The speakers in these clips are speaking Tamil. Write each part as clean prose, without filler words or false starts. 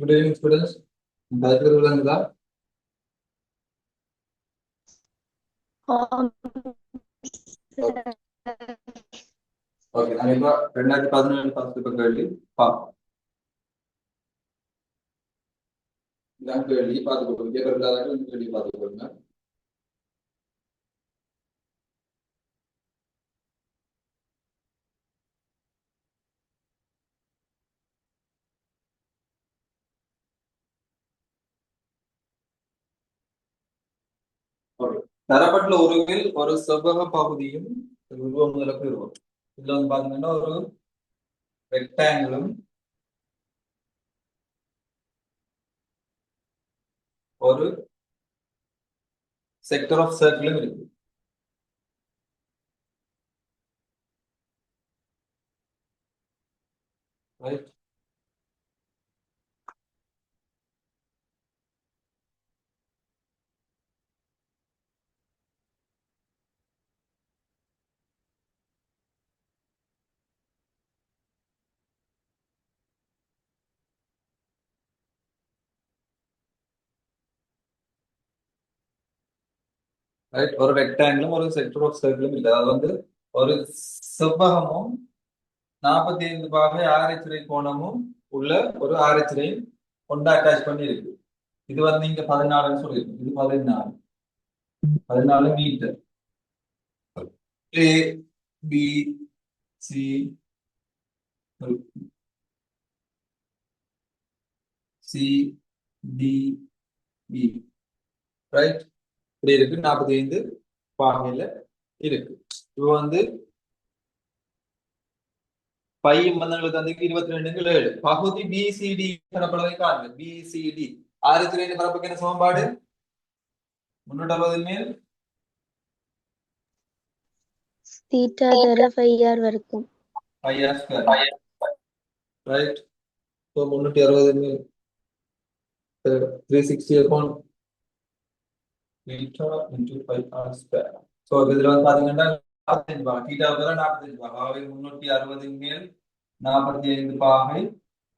Good evening, students. Bhadra விளங்குதா? ஓகே, நாங்க இப்ப 2017 ஃபர்ஸ்ட் கேள்வி பார்ப்போம். இதான் கேள்வி பார்த்துக்கோங்க. கேட்கறதுக்காக இந்த கேள்வி பார்த்துக்கோங்க. தரப்பட்ட உருவில் ஒரு செவ்வக பகுதியும் உருவம் முதலுக்கு உருவம். இதுல வந்து பாத்தீங்கன்னா ஒரு ரெக்டாங்கிளும் ஒரு செக்டர் ஆஃப் சர்க்கிளும் இருக்கு. ரைட்? ரைட், ஒரு ரெக்டாங்கிளும் ஒரு செக்டர் ஆஃப் சர்க்கிளும் இல்லை. அது வந்து ஒரு செவ்வகமும் 45 பாகை ஆரைச்சிறை கோணமும் உள்ள ஒரு ஆரைச்சிறை கொண்டு அட்டாச் பண்ணி இருக்கு. இது வந்து இங்க 14 சொல்லிருக்கு. இது 14 மீட்டர். ஏ பி சி சி டி இ ரைட், இப்படி இருக்கு. 45 பாகையில இருக்கு. இது வந்து பையும் மந்தங்களுக்கு வந்து 22 பகுதி பிசிடி பரப்பளவை காண்க. பிசிடி ஆயிரத்தி பரப்புக்கு என்ன சமன்பாடு? 360 மேல் தீட்டா தர ஃபைஆர் வர்க்கம் ஐஆர் ஸ்கொயர். ரைட், ஸோ 360 மேல் 360 upon theta into 5r square. So இதுல வந்து பாத்தீங்கன்னா 45 பாகை தீட்டா பதிலா 45 பாகை. ஆகவே 360 மேல் 45 பாகை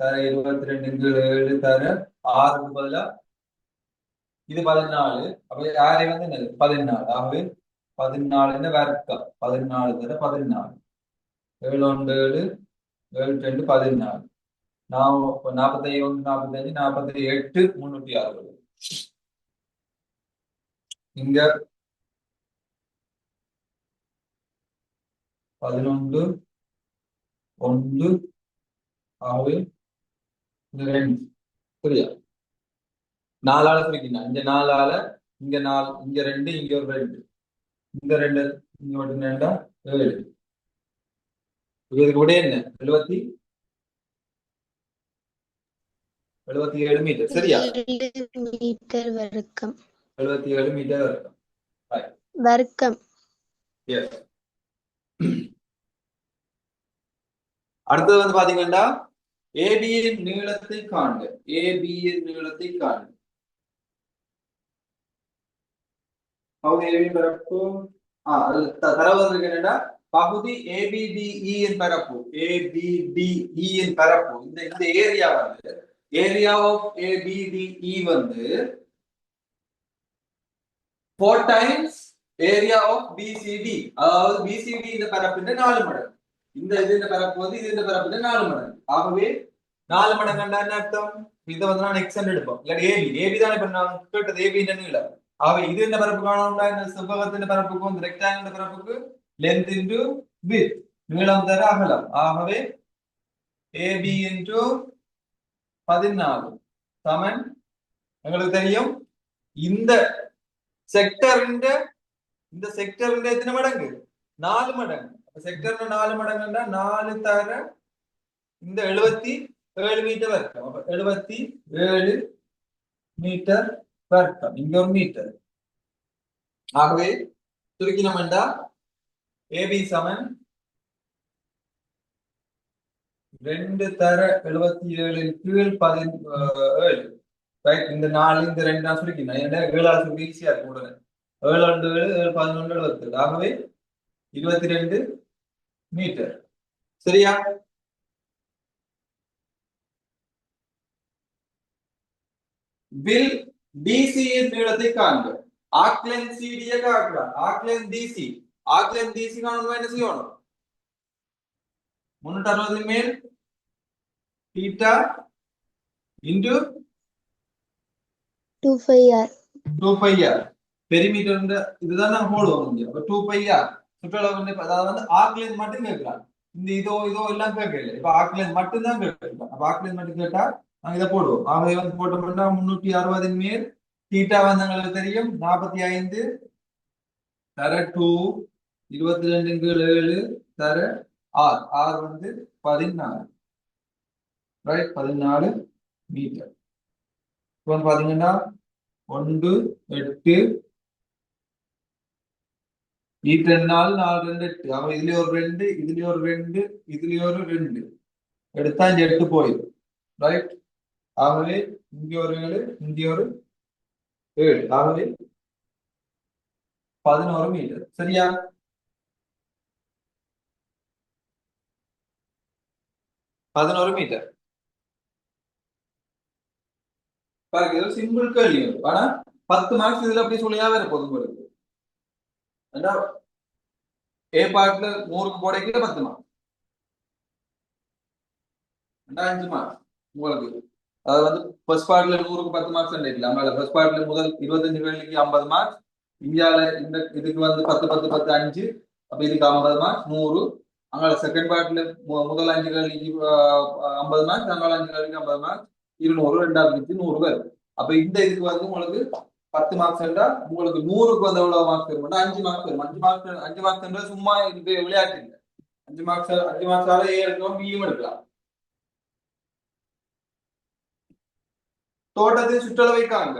தர 22 7 தர 6 பதிலா இது 14. அப்ப யாரை வந்து என்னது 14. ஆகவே 14 வர்க்கம் 14 தர 14 7 1 7 7 2 14. நான் 41 45 48 360. இங்க 11 1 ஆகவே 2 சரியா? 4ஆல பிரிக்கணும். இங்க 4ஆல இங்க 4 இங்க 2 இங்க ஒரு 2 இந்த 2 இங்க மட்டும் 2 7. இதுக்கு விட என்ன 77 மீட்டர் சரியா? 7 மீட்டர் வர்க்கம் 77 மீட்டர் வர்க்கம். வர்க்கம். எஸ். அடுத்தது வந்து பாத்தீங்கன்னா ஏபியின் நீளத்தை காண்க. ஏபியின் நீளத்தை காண்க. பகுதி பரப்பு தரவு வந்திருக்கு என்னன்னா பகுதி ஏபிடிஇன் பரப்பு. ஏபிடிஇன் பரப்பு இந்த ஏரியா வந்து ஏரியா ஆஃப் ஏபிடிஇ வந்து 4 டைம்ஸ் ஏரியா ஆஃப் பிசிடி. அதாவது பிசிடி இந்த பரப்பின் 4 மடங்கு. இந்த பரப்பு வந்து இது இந்த பரப்பு 4 மடங்கு. ஆகவே 4 மடங்கு என்ன அர்த்தம்? இதை வந்து நான் எக்ஸ் எடுப்போம். இல்லாட்டி ஏபி தானே இப்ப நான் கேட்டது ஏபி இல்லை. ஆகவே இது இந்த பரப்பு காணோம்னா இந்த செவ்வகத்தின் பரப்புக்கும் இந்த ரெக்டாங்கிள் பரப்புக்கு லென்த் இன்டு விட்த் நீளம் தர அகலம். ஆகவே ஏபி இன்டு 14 சமன் உங்களுக்கு தெரியும் இந்த செக்டரின் எத்தனை மடங்கு? 4 மடங்கு. செக்டர் 4 மடங்குன்னா 4 தர இந்த 77 மீட்டர் வர்க்கம். அப்ப 77 மீட்டர் வர்க்கம். இங்க ஒரு மீட்டர். ஆகவே சுருக்கினோம்டா ஏபி சமன் 2 தர 77 கீழ் 17. ரைட், இந்த 4 இந்த 2 தான் சுருக்கினோம். ஏன்னா 7 சுருக்கி ஈஸியா இருக்கும். உடனே 7 2 7 7 11 77. ஆகவே 22 மீட்டர் சரியா? வில் டிசியின் நீளத்தை காண்க. ஆக்லென் சிடியை காட்டுறான். ஆக்லென் டிசி. ஆக்லென் டிசி காணணும் என்ன செய்யணும்? 360 மேல் theta into 2πr. 2πr. Perimeter இதுதான் நான் போடுவோம் இங்க. அப்ப 2πr சுற்றளவு அதாவது வந்து ஆக்லென் மட்டும் கேட்கலாம். இந்த இதோ இதோ எல்லாம் கேட்கல. இப்ப ஆக்லென் மட்டும் தான் கேட்கலாம். அப்ப ஆக்லென் மட்டும் கேட்டா நாங்க இதை போடுவோம். ஆகவே வந்து போட்டோம்னா 360 மேல் தீட்டா வந்து எங்களுக்கு தெரியும் 45 தர 2 22 7 தர ஆர் ஆர் வந்து 14 ரைட் 14 மீட்டர். இப்போ பாத்தீங்கன்னா 1 8 2 4 4 2 8 அவ இதுல ஒரு 2 இதுல ஒரு 2 இதுல ஒரு 2 எடுத்தா இந்த 8 போயிடும் ரைட். ஆகவே இங்க ஒரு 7 இங்க ஒரு 7 ஆகவே 11 மீட்டர். சரியா? 11 மீட்டர். பாருங்க இது சிம்பிள் கேள்வி ஆனா 10 மார்க்ஸ் இதுல அப்படி சொல்லியா வேற போதும் உங்களுக்கு. ஏ பார்ட்ல 100க்கு போடைக்கு 10 மார்க். 5 மார்க் உங்களுக்கு. அது வந்து ஃபர்ஸ்ட் பார்ட்ல 100க்கு 10 மார்க்ஸ் இல்ல. அதனால ஃபர்ஸ்ட் பார்ட்ல முதல் 25 கேள்விக்கு 50 மார்க்ஸ். இந்தியால இந்த இதுக்கு வந்து 10 10 10 5 அப்ப இதுக்கு 50 மார்க்ஸ் 100. அங்க செகண்ட் பார்ட்ல முதல் 5 கேள்விக்கு 50 மார்க்ஸ், அங்கால 5 கேள்விக்கு 50 மார்க்ஸ் 200 ரெண்டாவது 100 பேர். அப்ப இந்த இதுக்கு வந்து உங்களுக்கு 10 மார்க்ஸ் என்றா உங்களுக்கு 100க்கு வந்து எவ்வளவு மார்க்ஸ் வரும்? 5 மார்க்ஸ் வரும். 5 மார்க்ஸ் சும்மா இது விளையாட்டு இல்லை. 5 மார்க்ஸால ஏ எடுக்கலாம் பியும் எடுக்கலாம். தோட்டத்தை சுற்றளவை காண்க.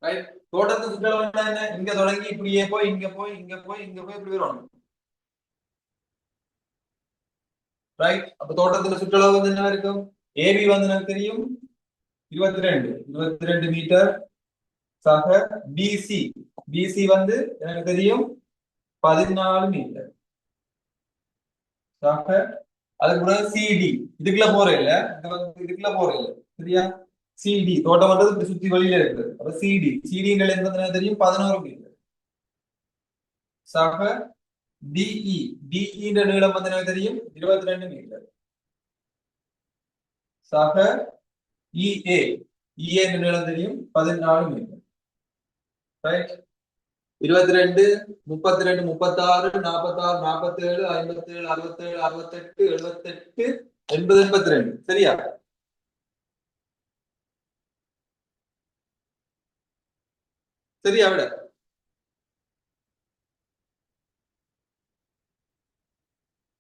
ரைட். தோட்டத்தை சுற்றளவு என்ன? இங்க தொடங்கி இப்படியே போய் இங்க போய் இங்க போய் இங்க போய் இப்படி வரணும். ரைட். அப்ப தோட்டத்துல சுற்றளவு வந்து என்ன இருக்கும்? ஏபி வந்து எனக்கு தெரியும் 22 மீட்டர் சக பிசி. பிசி வந்து எனக்கு தெரியும் 14 மீட்டர் சக அதுக்கு பிறகு சிடி இதுக்குள்ள போற இல்ல, இது வந்து இதுக்குள்ள போற இல்ல. சரியா? சிடி தோட்டம் வந்து இப்படி சுத்தி வெளியில இருக்குது. அப்ப சிடி சிடிங்கிற எனக்கு தெரியும் 11 மீட்டர் சக டிஇ. டிஇ நீளம் வந்து எனக்கு தெரியும் 22 மீட்டர் சக இஏ. இஏ நீளம் தெரியும் 14 மீட்டர் ரைட். 22 32 36 46 47 57 67 68 78 80 82. சரியா? சரியா விட?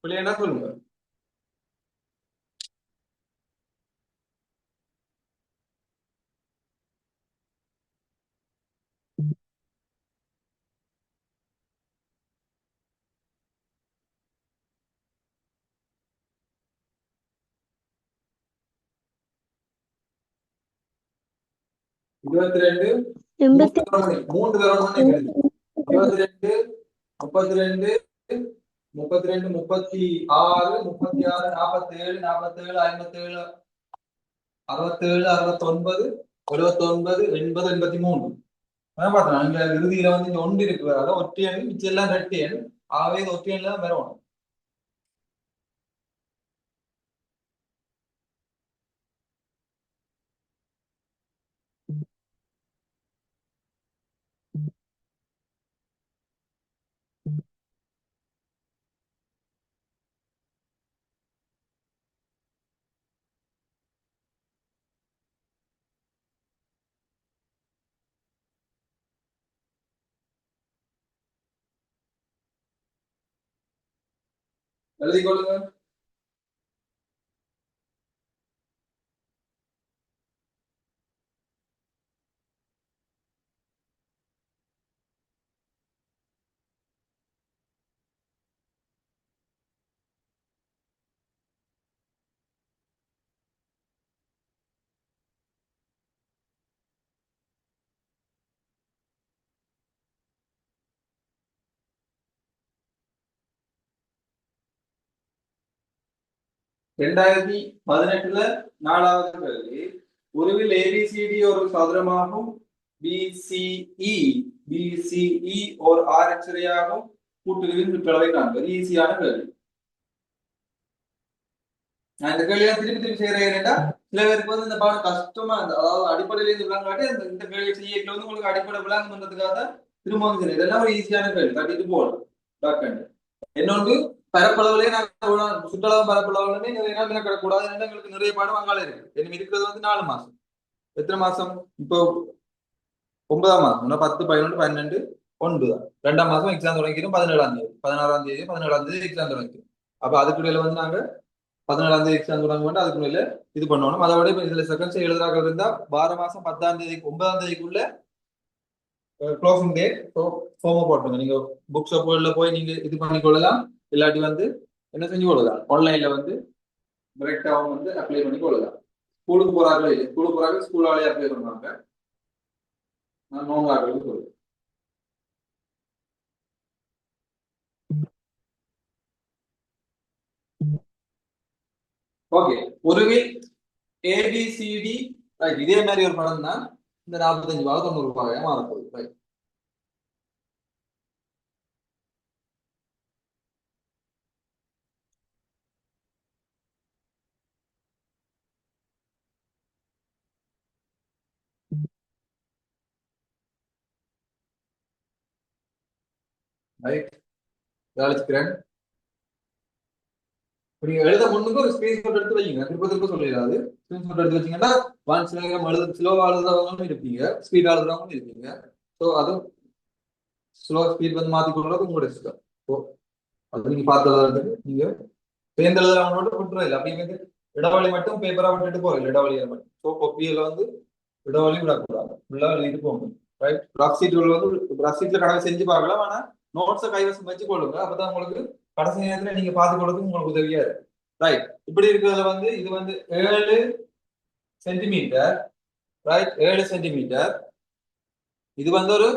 பிள்ளையா சொல்லுங்க. இருபத்தி ரெண்டு எண்பத்தி மூன்று தடவை எழுது. 22 32 32 36 36 47 47 57 67 69 79 80 83. அதான் பார்த்தேன் அங்க இறுதியில வந்து இங்க ஒன்று இருக்கு. அதான் ஒற்றையன் மிச்சம் எல்லாம் ரெட்டையன். ஆகவே இது ஒற்றையன்ல தான் வரணும். எழுதிக் கொள்ளுங்க. 2018 4வது கேள்வி. உருவில் ஏபிசிடி ஒரு சதுரமாகும், பிசிஇ ஒரு ஆரச்சரையாகும், கூட்டுருவின் சுற்றளவை காண்க. ஈஸியான கேள்வி. நான் இந்த கேள்வியை திருப்பி திருப்பி செய்யறேன். சில பேருக்கு வந்து இந்த பாடம் கஷ்டமா இருந்தது, அதாவது அடிப்படையில இருந்து விளங்காட்டி இந்த கேள்வி செய்யல வந்து உங்களுக்கு அடிப்படை விளங்கம் பண்றதுக்காக திரும்பவும் செய்யணும். இதெல்லாம் ஒரு ஈஸியான கேள்வி, தட்டிட்டு போகலாம். இன்னொன்று, பரப்பளவுலயே நாங்கள் சுற்றளவு பரப்பளவுலமே நிறைய நாள் கிடக்கூடாது. எங்களுக்கு நிறைய பாடம் அங்கால இருக்கு. என்ன இருக்கிறது வந்து 4 மாசம். எத்தனை மாசம் இப்போ? 9ஆம் மாசம். 10, 11, 12, 9 தான். 2ஆம் மாசம் எக்ஸாம் தொடங்கிடும். 17ஆம் தேதி 16ஆம் தேதி 17ஆம் தேதி எக்ஸாம் தொடங்கிடும். அப்ப அதுக்குள்ள வந்து நாங்க 17ஆம் தேதி எக்ஸாம் தொடங்க அதுக்குள்ள இது பண்ணணும். அதோட இப்ப இதுல செகண்ட்ஸ் எழுதுறாங்க இருந்தா 12 மாசம் 10ஆம் தேதி 9ஆம் தேதிக்குள்ள க்ளோசிங் டேட் ஃபார்ம் போட்டுருங்க. நீங்க புக் ஷாப்ல போய் நீங்க இது பண்ணி கொள்ளலாம். இல்லாட்டி வந்து என்ன செஞ்சு கொள்ளலாம், ஆன்லைன்ல வந்து டைரக்டாவும் வந்து அப்ளை பண்ணி கொள்ளலாம். ஸ்கூலுக்கு போறாங்க ஸ்கூலாலே அப்ளை பண்ணுவாங்க. நான் நோங்க ஆகிறது சொல்லுவேன். ஓகே, ஒருவில் ஏபிசிடி இதே மாதிரி ஒரு படம் தான் இந்த 45 ரூபாய் 90 ரூபாயா மாறப்போகுது. ரைட். ரைட், அழைச்சுக்கிறேன். நீங்க எழுத முன்னுக்கு ஒரு ஸ்கிரீன்ஷாட் எடுத்து வைங்க. திருப்ப திருப்ப சொல்லிடாது. ஸ்கிரீன்ஷாட் எடுத்து வச்சீங்கன்னா சில நேரம் ஸ்லோவா எழுதுறவங்களும் இருப்பீங்க, ஸ்பீடா எழுதுறவங்களும் இருப்பீங்க. ஸோ அதுவும் ஸ்லோ ஸ்பீட் வந்து மாத்தி கொடுறது உங்களோட இஷ்டம். ஸோ அது நீங்க பார்த்தது நீங்க சேர்ந்து எழுதுறவங்க மட்டும் விட்டுறது இல்லை. அப்படிங்கிறது இடவழி மட்டும் பேப்பரா விட்டுட்டு போறோம், இடவழியில மட்டும். ஸோ கொப்பியில வந்து இடவழி விடக்கூடாது, ஃபுல்லா எழுதிட்டு போகணும். ரைட். ரஃப் சீட்ல வந்து ரஃப் சீட்ல கணக்கு செஞ்சு பார்க்கலாம். ஆனா நோட்ஸை கைவசம் வச்சு கொள்ளுங்க. அப்பதான் உங்களுக்கு கடைசி நேரத்துல நீங்க பார்த்து கொள்றதுக்கு உங்களுக்கு உதவியா இருக்கு. ரைட். இப்படி இருக்கிறதுல வந்து இது வந்து 7 சென்டிமீட்டர். Right, 7 centimetre. இது வந்து ஒரு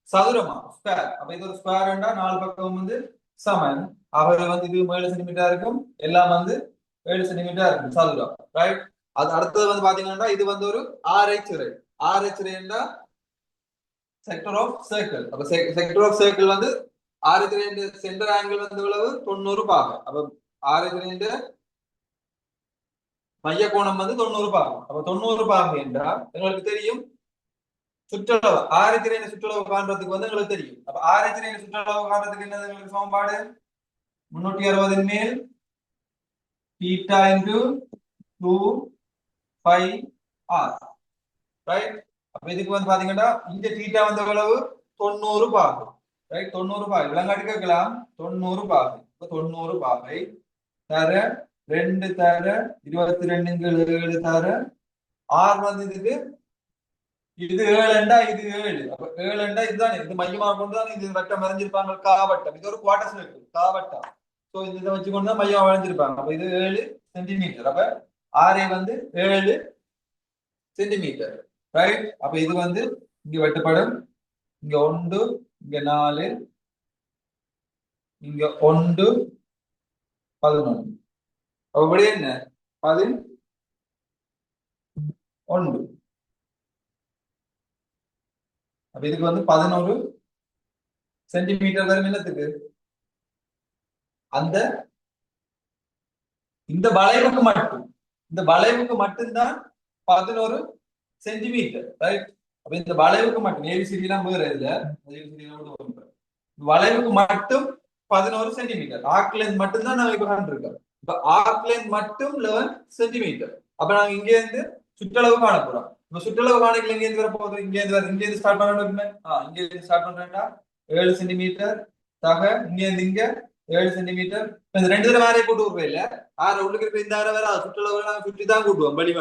சதுரமா, ஸ்கொயர். அப்ப இது ஒரு ஸ்கொயர்ண்டா 4 பக்கம் வந்து சமன். ஆகவே வந்து இது 7 சென்டிமீட்டர் இருக்கும், எல்லாம் வந்து 7 சென்டிமீட்டர் இருக்கும் சதுரம். ரைட். அது அடுத்தது வந்து பாத்தீங்கன்னா இது வந்து ஒரு ஆர்ஹெச். ஆர்ஹெச்னா செக்டர் ஆஃப் சர்க்கிள். அப்ப செக்டர் ஆஃப் சர்க்கிள் வந்து ஆர்ஹெச் சென்டர் ஆங்கிள் வந்து எவ்வளவு? 90 பாகம். அப்ப ஆர்ஹெச் மைய கோணம் வந்து 90 பாகம். அப்ப 90 பாகம் என்றால் எங்களுக்கு தெரியும் சுற்றளவு ஆர்ஹெச் சுற்றளவு காண்றதுக்கு வந்து எங்களுக்கு தெரியும். அப்ப ஆர்ஹெச் சுற்றளவு காண்றதுக்கு என்னது எங்களுக்கு சமன்பாடு? 360 மேல் theta into 2 pi r. Right. அப்ப இதுக்கு வந்து பாத்தீங்கன்னா இந்த தீட்டா வந்து எவ்வளவு? 90 பாகம். ரைட், 90 பாகை விலங்காட்டி கேட்கலாம். 90 பாகை. 90 பாகை தர 2 தர 22 தர ஆர் வந்து இதுக்கு இது 7 இது 7. அப்ப 7 இதுதான் இது மையமாக கொண்டுதான் இது வட்டம் வரைஞ்சிருப்பாங்க. காவட்டம். இது ஒரு குவார்டர் சர்க்கிள் காவட்டம். சோ இதை வச்சு கொண்டுதான் மையம் வரைஞ்சிருப்பாங்க. அப்ப இது 7 சென்டிமீட்டர். அப்ப ஆரை வந்து 7 சென்டிமீட்டர். ரைட். அப்ப இது வந்து இங்க வெட்டப்படும். இங்க 1, இங்க 4, இங்க 1, 11. அப்படி என்ன? 11. அப்ப இதுக்கு வந்து 11 சென்டிமீட்டர் வரும். என்னத்துக்கு? அந்த இந்த வளைவுக்கு மட்டும், இந்த வளைவுக்கு மட்டும்தான் 11 சென்டிமீட்டர். ரைட். அப்ப இந்த வளைவுக்கு மட்டும் ஏபிசிடி எல்லாம் வேற இல்ல, வளைவுக்கு மட்டும் 11 சென்டிமீட்டர். ஆர்க் லென்த் மட்டும் தான் நாங்க இப்ப காண்பிருக்கோம். இப்ப ஆர்க் லென்த் மட்டும் 11 சென்டிமீட்டர். அப்ப நாங்க இங்க இருந்து சுற்றளவு காண போறோம். இப்ப சுற்றளவு காணிக்கல இங்க இருந்து வர போகுது. இங்க இருந்து ஸ்டார்ட் பண்ணணும். இங்க இருந்து ஸ்டார்ட் பண்றேன்டா 7 சென்டிமீட்டர் தக இங்க இருந்து இங்க 7 சென்டிமீட்டர். இந்த 2 தடவை வேறையை கூட்டு விடுறோம் இல்ல, ஆறு உள்ளுக்கு இருக்க இந்த ஆறு வேற சுற்றளவு நாங்க சுற்றி தான் கூட்டுவோம். வழி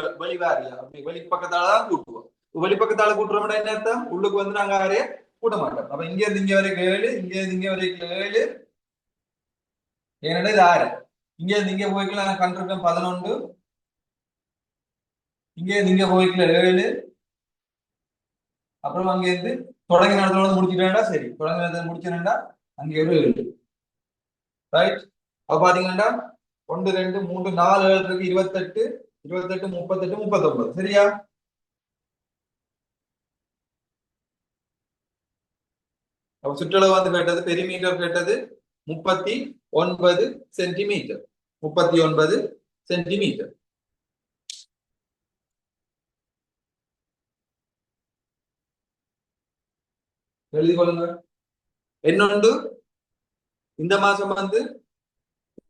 வேறையா அப்படி வெளி பக்கத்தால தான் கூட்டுவோம். வெளி பக்கத்தால கூட்டுறோம்னா என்ன அர்த்தம்? உள்ளுக்கு வந்து நாங்க ஆறைய கூட்ட மாட்டோம். அப்ப இங்க இருந்து இங்க வரைக்கும் 7, இங்க இருந்து இங்க வரைக்கும் 7. ஏன்னா இது 6. இங்க இருந்து இங்க போய்க்கலாம் நான் கண்டிருக்கேன் 11. இங்க இருந்து இங்க போய்க்கல 7. அப்புறம் அங்க இருந்து தொடங்கி நேரத்தோட முடிச்சுட்டா சரி, தொடங்கி நேரத்தில் முடிச்சேன்டா அங்க ஒரு 7. ரைட். அப்ப பாத்தீங்கன்னா ஒன்று ரெண்டு மூன்று நாலு ஏழு இருக்கு 28 28 38 39 சரியா? அப்ப சுற்றளவு வந்து கேட்டது பெரிமீட்டர் கேட்டது 39 சென்டிமீட்டர் 39 சென்டிமீட்டர். எழுதி கொள்ளுங்க. இன்னொன்று இந்த மாசம் வந்து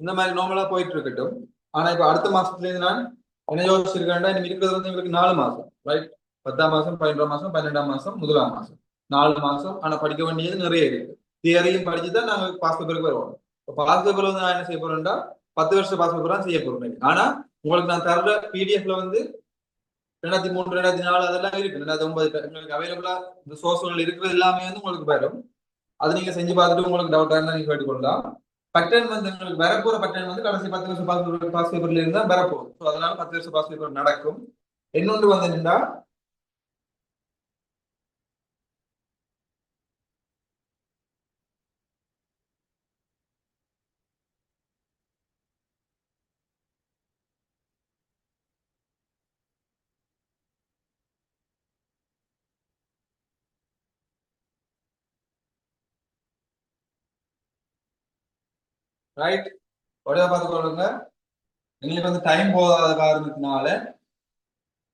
இந்த மாதிரி நார்மலா போயிட்டு இருக்கட்டும். ஆனா இப்ப அடுத்த மாசத்துல இருந்து நான் என்ன யோசிச்சிருக்கேன்டா இன்னும் இருக்கிறது வந்து எங்களுக்கு 4 மாசம் ரைட். 10ஆம் மாசம் 11ஆம் மாசம் 12ஆம் மாசம் 1ஆம் மாசம் 4 மாசம். ஆனா படிக்க வேண்டியது நிறைய இருக்கு. தியரியும் படிச்சுதான் நாங்க பாஸ் பேப்பருக்கு வருவோம். பாஸ் பேப்பர் வந்து நான் என்ன செய்ய போறேன்டா 10 வருஷம் பாஸ் பேப்பர் தான் செய்ய போறேன். ஆனா உங்களுக்கு நான் தர்ற பிடிஎஃப்ல வந்து 2003 2004 அதெல்லாம் இருக்கு. 2009 உங்களுக்கு அவைலபிளா இந்த சோர்ஸ்கள் இருக்கிறது எல்லாமே வந்து உங்களுக்கு வரும். அது நீங்க செஞ்சு பார்த்துட்டு உங்களுக்கு டவுட்டா இருந்தா நீங்க கேட்டுக்கொள்ளலாம். பட்டன் வந்து உங்களுக்கு வரப்போற பட்டன் வந்து கடைசி 10 வருஷம் பாஸ் பேப்பர்ல இருந்தா வரப்போகுது. ஸோ அதனால 10 வருஷம் பாஸ் பேப்பர் நடக்கும். இன்னொன்று வந்து என்னன்னா ரைட் உடனே பார்த்துக்கொள்ளுங்க. எங்களுக்கு வந்து டைம் போதாத காரணத்தினால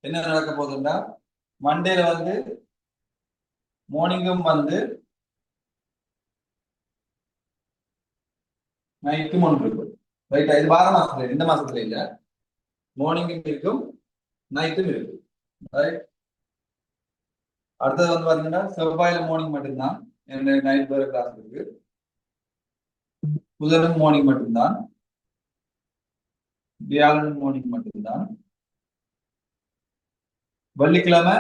என்ன நடக்க போகுதுன்னா மண்டேல வந்து மார்னிங்கும் வந்து நைட்டும் ஒன்று இருக்கும் ரைட்டா. இது வார மாசத்துல இந்த மாசத்துல இல்ல. மார்னிங்கும் இருக்கும் நைட்டும் இருக்கும் ரைட். அடுத்தது வந்து பாத்தீங்கன்னா செவ்வாயில மார்னிங் மட்டும்தான் நைட் வர கிளாஸ் இருக்கு. புதனும் மார்னிங் மட்டும்தான். வியாழன் மார்னிங் மட்டும்தான். வெள்ளிக்கிழமை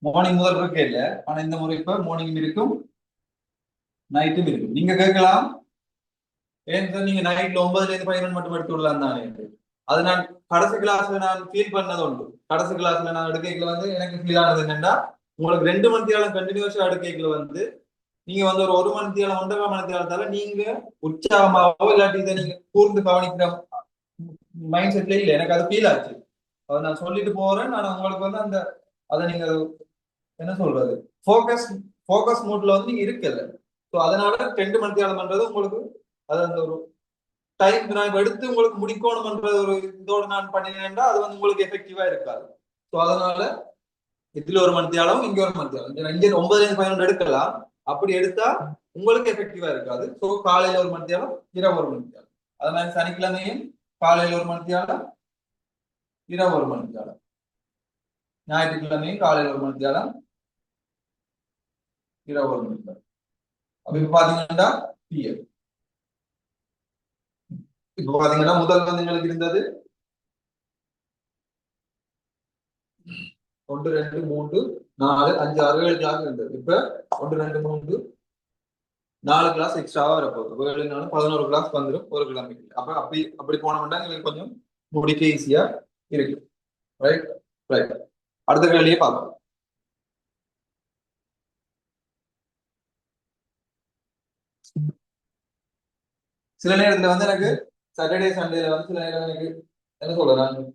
மார்னிங் முதல் இருக்கே இல்ல. ஆனா இந்த முறை இப்ப மார்னிங் இருக்கும் நைட்டும் இருக்கும். நீங்க கேட்கலாம் ஏன் சார் நீங்க நைட்ல 9ல இருந்து 11 மட்டும் எடுத்து விடலாம் தானே. அது நான் கடைசி கிளாஸ்ல நான் ஃபீல் பண்ணது உண்டு. கடைசி கிளாஸ்ல நான் எடுக்கைகளை வந்து எனக்கு ஃபீல் ஆனது என்னன்னா உங்களுக்கு 2 மணி நேரம் கண்டினியூஸா எடுக்கைகளை வந்து நீங்க வந்து ஒரு மணி நேரம் 1.5 மணி நேரத்தால நீங்க உற்சாகமாவோ இல்லாட்டி இதை நீங்க கூர்ந்து கவனிக்கிற மைண்ட் செட்ல இல்ல. எனக்கு அது ஃபீல் ஆச்சு. அதை நான் சொல்லிட்டு போறேன். நான் உங்களுக்கு வந்து அந்த அதை நீங்க என்ன சொல்றது ஃபோக்கஸ் ஃபோக்கஸ் மூட்ல வந்து நீங்க இருக்கல. ஸோ அதனால 2 மணி நேரம் பண்றது உங்களுக்கு அது அந்த ஒரு டைம் நான் எடுத்து உங்களுக்கு முடிக்கணும்ன்ற ஒரு இதோட நான் பண்ணினேன்டா அது வந்து உங்களுக்கு எஃபெக்டிவா இருக்காது. ஸோ அதனால இதுல ஒரு மணி நேரம் இங்க ஒரு மணி நேரம் இங்க 9ல 11 எடுக்கலாம். அப்படி எடுத்தா உங்களுக்கு எஃபெக்டிவா இருக்காது. ஸோ காலையில ஒரு மணி நேரம் இரவு ஒரு மணி நேரம். அதனால சனிக்கிழமையும் காலையில ஒரு மணி நேரம் இரவு ஒரு மணி நேரம். ஞாயிற்றுக்கிழமையும் காலையில ஒரு மணி நேரம் இரவு ஒரு மணி நேரம். அப்ப இப்ப பாத்தீங்கன்னா பிஎம் இப்ப பாத்தீங்கன்னா முதல் வந்து எங்களுக்கு இருந்தது 1 2 3 4 5 6 7 கிளாஸ் இருந்தது. இப்ப 1 2 3 4 கிளாஸ் எக்ஸ்ட்ராவா வரப்போகுது. 7 4 11 கிளாஸ் வந்துடும் ஒரு கிழமைக்கு. அப்ப அப்படி அப்படி போனோம்னா எங்களுக்கு கொஞ்சம் முடிக்க ஈஸியா இருக்கு. Right right. அடுத்த கேள்வியே பார்க்கலாம். சில நேரத்துல வந்து எனக்கு சாட்டர்டே சண்டேல வந்து சில நேரம் எனக்கு என்ன சொல்றேன்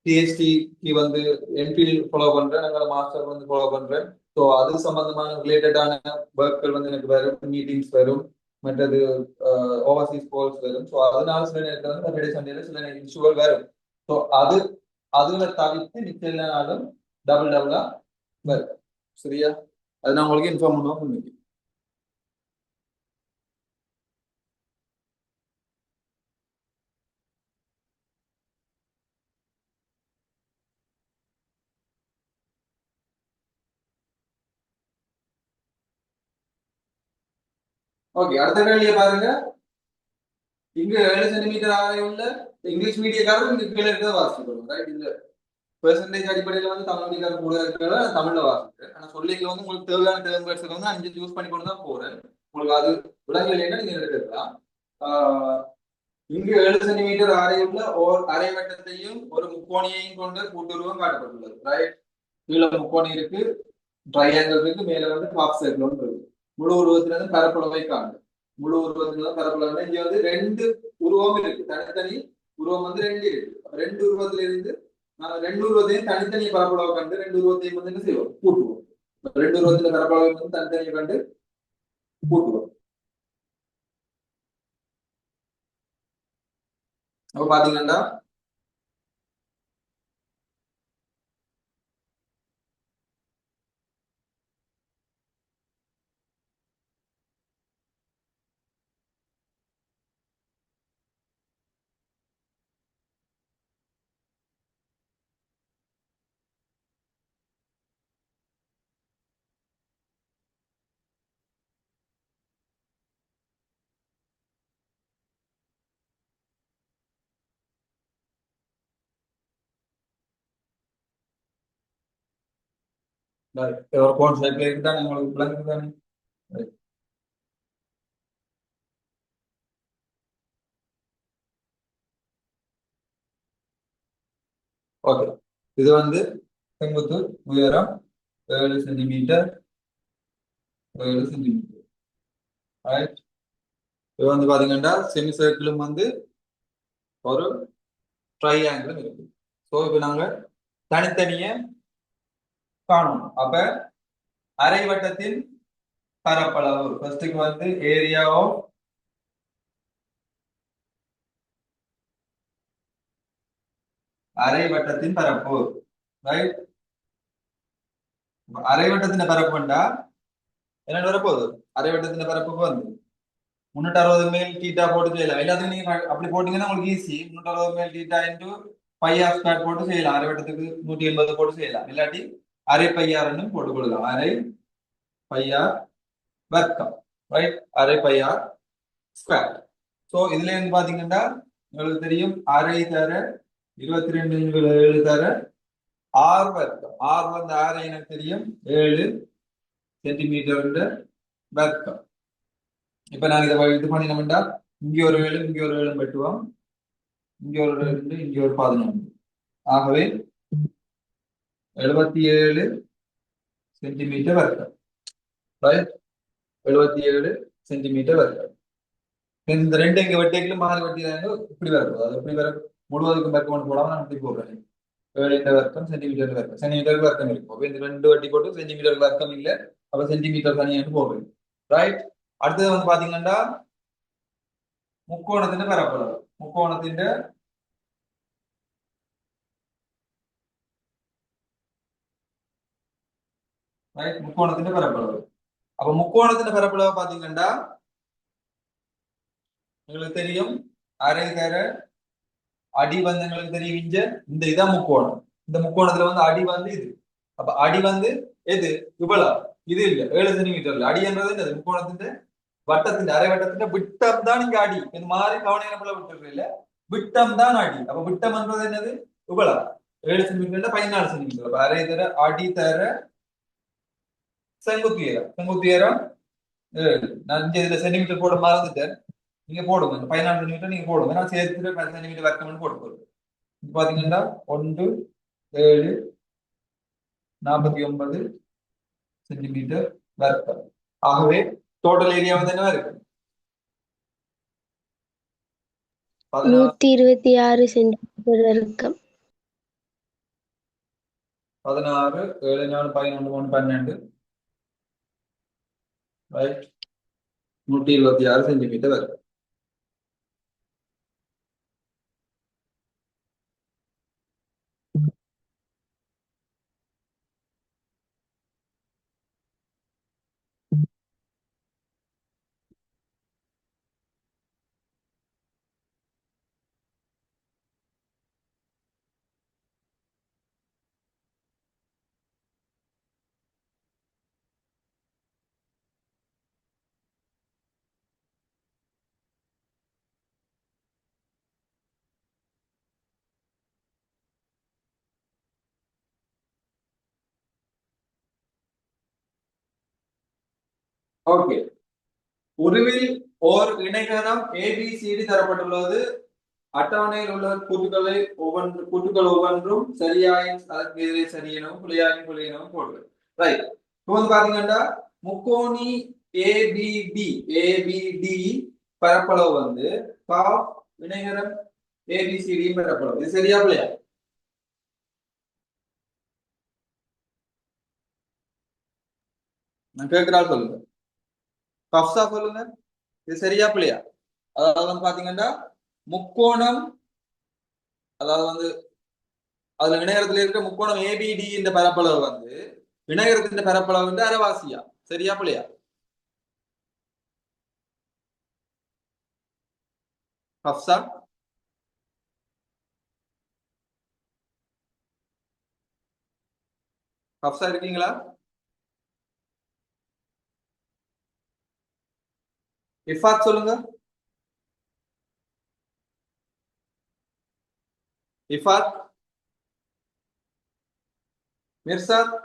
பிஹெச்டிக்கு வந்து எம்பில் ஃபாலோ பண்றேன். நாங்கள் மாஸ்டர் வந்து ஃபாலோ பண்றேன். ஸோ அது சம்பந்தமான ரிலேட்டடான ஒர்க்கள் வந்து எனக்கு வரும். மீட்டிங்ஸ் வரும். மற்றது ஓவர்சீஸ் கோல்ஸ் வரும். ஸோ அதனால சில நேரத்தில் வந்து சாட்டர்டே சண்டேல சில இஷ்யூகள் வரும். ஸோ அதுல தவிர்த்து நிச்சயம் இல்லைனாலும் டபுள் டபுளா வரும். சரியா? அது நான் உங்களுக்கு இன்ஃபார்ம் பண்ணுவோம். ஓகே அடுத்த கேள்வியை பாருங்க. இங்க 7 சென்டிமீட்டர் ஆகையுள்ள இங்கிலீஷ் மீடியக்காரர் இங்க கீழே இருக்கிறத வாசிக்கணும். ரைட். இந்த பெர்சன்டேஜ் அடிப்படையில வந்து தமிழ் மீடியக்காரர் கூட இருக்கிறத தமிழ்ல வாசிக்கிறேன். ஆனா சொல்லிக்கல வந்து உங்களுக்கு தேவையான டேர்ம் வேர்ட்ஸ் வந்து 5 யூஸ் பண்ணி கொண்டு தான் போறேன். உங்களுக்கு அது விலங்குல நீங்க எடுத்துக்கலாம். இங்கு 7 சென்டிமீட்டர் ஆரையுள்ள ஓர் அரை வட்டத்தையும் ஒரு முக்கோணியையும் கொண்ட கூட்டுருவம் காட்டப்பட்டுள்ளது. ரைட். கீழே முக்கோணி இருக்கு, ட்ரையாங்கிள் இருக்கு, மேல வந்து ஹாஃப் சர்க்கிள் இருக்கு. முழு உருவத்திலிருந்து பரப்பளவை காணும். முழு உருவத்துல பரப்பளவு இங்க வந்து ரெண்டு உருவம் இருக்கு, தனித்தனி உருவம் வந்து ரெண்டு இருக்கு. ரெண்டு உருவத்துல இருந்து நாங்க ரெண்டு உருவத்தையும் தனித்தனி பரப்பளவு கண்டு ரெண்டு உருவத்தையும் வந்து என்ன செய்வோம், கூட்டுவோம். ரெண்டு உருவத்துல பரப்பளவு வந்து தனித்தனியை கண்டு கூட்டுவோம். அப்ப பாத்தீங்கன்னா ஒரு கோன் ஷேப்ல இருந்தா உங்களுக்கு விளங்குது தானே. ஓகே, இது வந்து செங்குத்து உயரம் 7 சென்டிமீட்டர், 7 சென்டிமீட்டர். ரைட். இது வந்து பாத்தீங்கன்னா செமி சர்க்கிளும் வந்து ஒரு ட்ரையாங்கிளும் இருக்கு. ஸோ இப்போ நாங்க தனித்தனியே காணணும். அப்ப அரை வட்டத்தின் பரப்பளவு ஃபர்ஸ்ட்டுக்கு வந்து ஏரியா ஆஃப் அரை வட்டத்தின் பரப்பு. ரைட். அரை வட்டத்தின் பரப்புண்டா என்ன வரப்போகுது, அரை வட்டத்தின் பரப்புக்கு வந்து 360 மேல் தீட்டா போட்டு செய்யலாம். எல்லாத்துக்கும் நீங்க அப்படி போட்டீங்கன்னா உங்களுக்கு ஈஸி. 360 மேல் தீட்டா இன்டூ பையார் ஸ்கொயர் போட்டு செய்யலாம். அரை வட்டத்துக்கு 180 போட்டு செய்யலாம். இல்லாட்டி அரை பையார்னு போட்டு கொடுக்கலாம். அரை பையார் வர்க்கம். ரைட். அரை பையார் ஸ்கொயர். ஸோ இதுல இருந்து பாத்தீங்கன்னா உங்களுக்கு தெரியும் அரை தர 22 தர 6 வர்க்கம். 6 வந்து அரை எனக்கு தெரியும் 7 சென்டிமீட்டர் வர்க்கம். இப்ப நாங்க இதை இது பண்ணினோம்டா இங்க ஒரு 7 இங்க ஒரு 7 வெட்டுவோம், இங்க ஒரு 2 இங்க ஒரு 11. ஆகவே 77 சென்டிமீட்டர் வர்க்கம். ரைட். 77 சென்டிமீட்டர் வர்க்கம். இந்த ரெண்டு இங்க வெட்டிகளும் மாறி வெட்டினாங்க இப்படி வரும். அது எப்படி வரும், முழுவதுக்கும் வர்க்கம் போடாம நான் இப்படி போடுறேன். 7 வர்க்கம் சென்டிமீட்டர் வர்க்கம், சென்டிமீட்டர் வர்க்கம் இருக்கும். அப்ப இந்த ரெண்டு வட்டி போட்டு சென்டிமீட்டர் வர்க்கம் இல்ல, அப்ப சென்டிமீட்டர் தனியான்னு போடுறேன். ரைட். அடுத்தது வந்து பாத்தீங்கன்னா முக்கோணத்தின் பரப்பளவு. முக்கோணத்தின் முக்கோணத்தின் பரப்பளவு. அப்ப முக்கோணத்தின் பரப்பளவு பாத்தீங்கன்னா உங்களுக்கு தெரியும் அரை தர அடி வந்து எங்களுக்கு தெரியும் இங்க இந்த இதான் முக்கோணம். இந்த முக்கோணத்துல வந்து அடி வந்து இது. அப்ப அடி வந்து எது இவ்வளவு, இது இல்ல 7 சென்டிமீட்டர். அடி என்றது என்னது, முக்கோணத்தின் வட்டத்தின் அரை வட்டத்தின் விட்டம் தான் இங்க அடி. இந்த மாதிரி கவனம் விட்டு இல்ல, விட்டம் தான் அடி. அப்ப விட்டம் என்றது என்னது இவ்வளவு 7 சென்டிமீட்டர் 14 சென்டிமீட்டர். அப்ப அரை தர அடி தர செங்குத்துயரம். செங்குத்துயரம் நான் இங்க இதுல சென்டிமீட்டர் போட மறந்துட்டேன், நீங்க போடுங்க 14 சென்டிமீட்டர் நீங்க போடுங்க. நான் சேர்த்துட்டு 10 சென்டிமீட்டர் வர்க்கம் போட்டு போடுறேன். பாத்தீங்கன்னா 1 7 49 சென்டிமீட்டர் வர்க்கம். ஆகவே டோட்டல் ஏரியா வந்து என்ன இருக்கு 126 சென்டிமீட்டர் வர்க்கம். 16 7 4 11 3 12 ரைட். 126 சென்டிமீட்டர் வர்க்கம். ஓகே, உருவில் ஓர் இணைகரம் ABCD தரப்பட்டுள்ளது. அட்டவணையில் உள்ள கூட்டுகள் ஒவ்வொன்றும் சரியாயின் அதற்கு எதிரே சரி எனவும் பிழையாயின் பிழை எனவும் போடுது. ரைட். இப்போ வந்து பாத்தீங்கன்னா முக்கோணி ஏபிடி ஏபிடி பரப்பளவு வந்து half இணைகரம் ஏபிசிடி பரப்பளவு. இது சரியா பிள்ளையா? நான் கேட்கிறாள் சொல்லுங்க. கப்சா சொல்லுங்க. இது சரியா பிள்ளையா? அதாவது வந்து பாத்தீங்கன்னா முக்கோணம், அதாவது வந்து அதுல இணையரத்துல இருக்க முக்கோணம் ஏபிடி இந்த பரப்பளவு வந்து இணையரத்தின் பரப்பளவு வந்து அரைவாசியா. சரியா பிள்ளையா? ஹப்சா ஹப்சா இருக்கீங்களா? இஃபாத் சொல்லுங்க. இஃபாத், மிர்சாத்,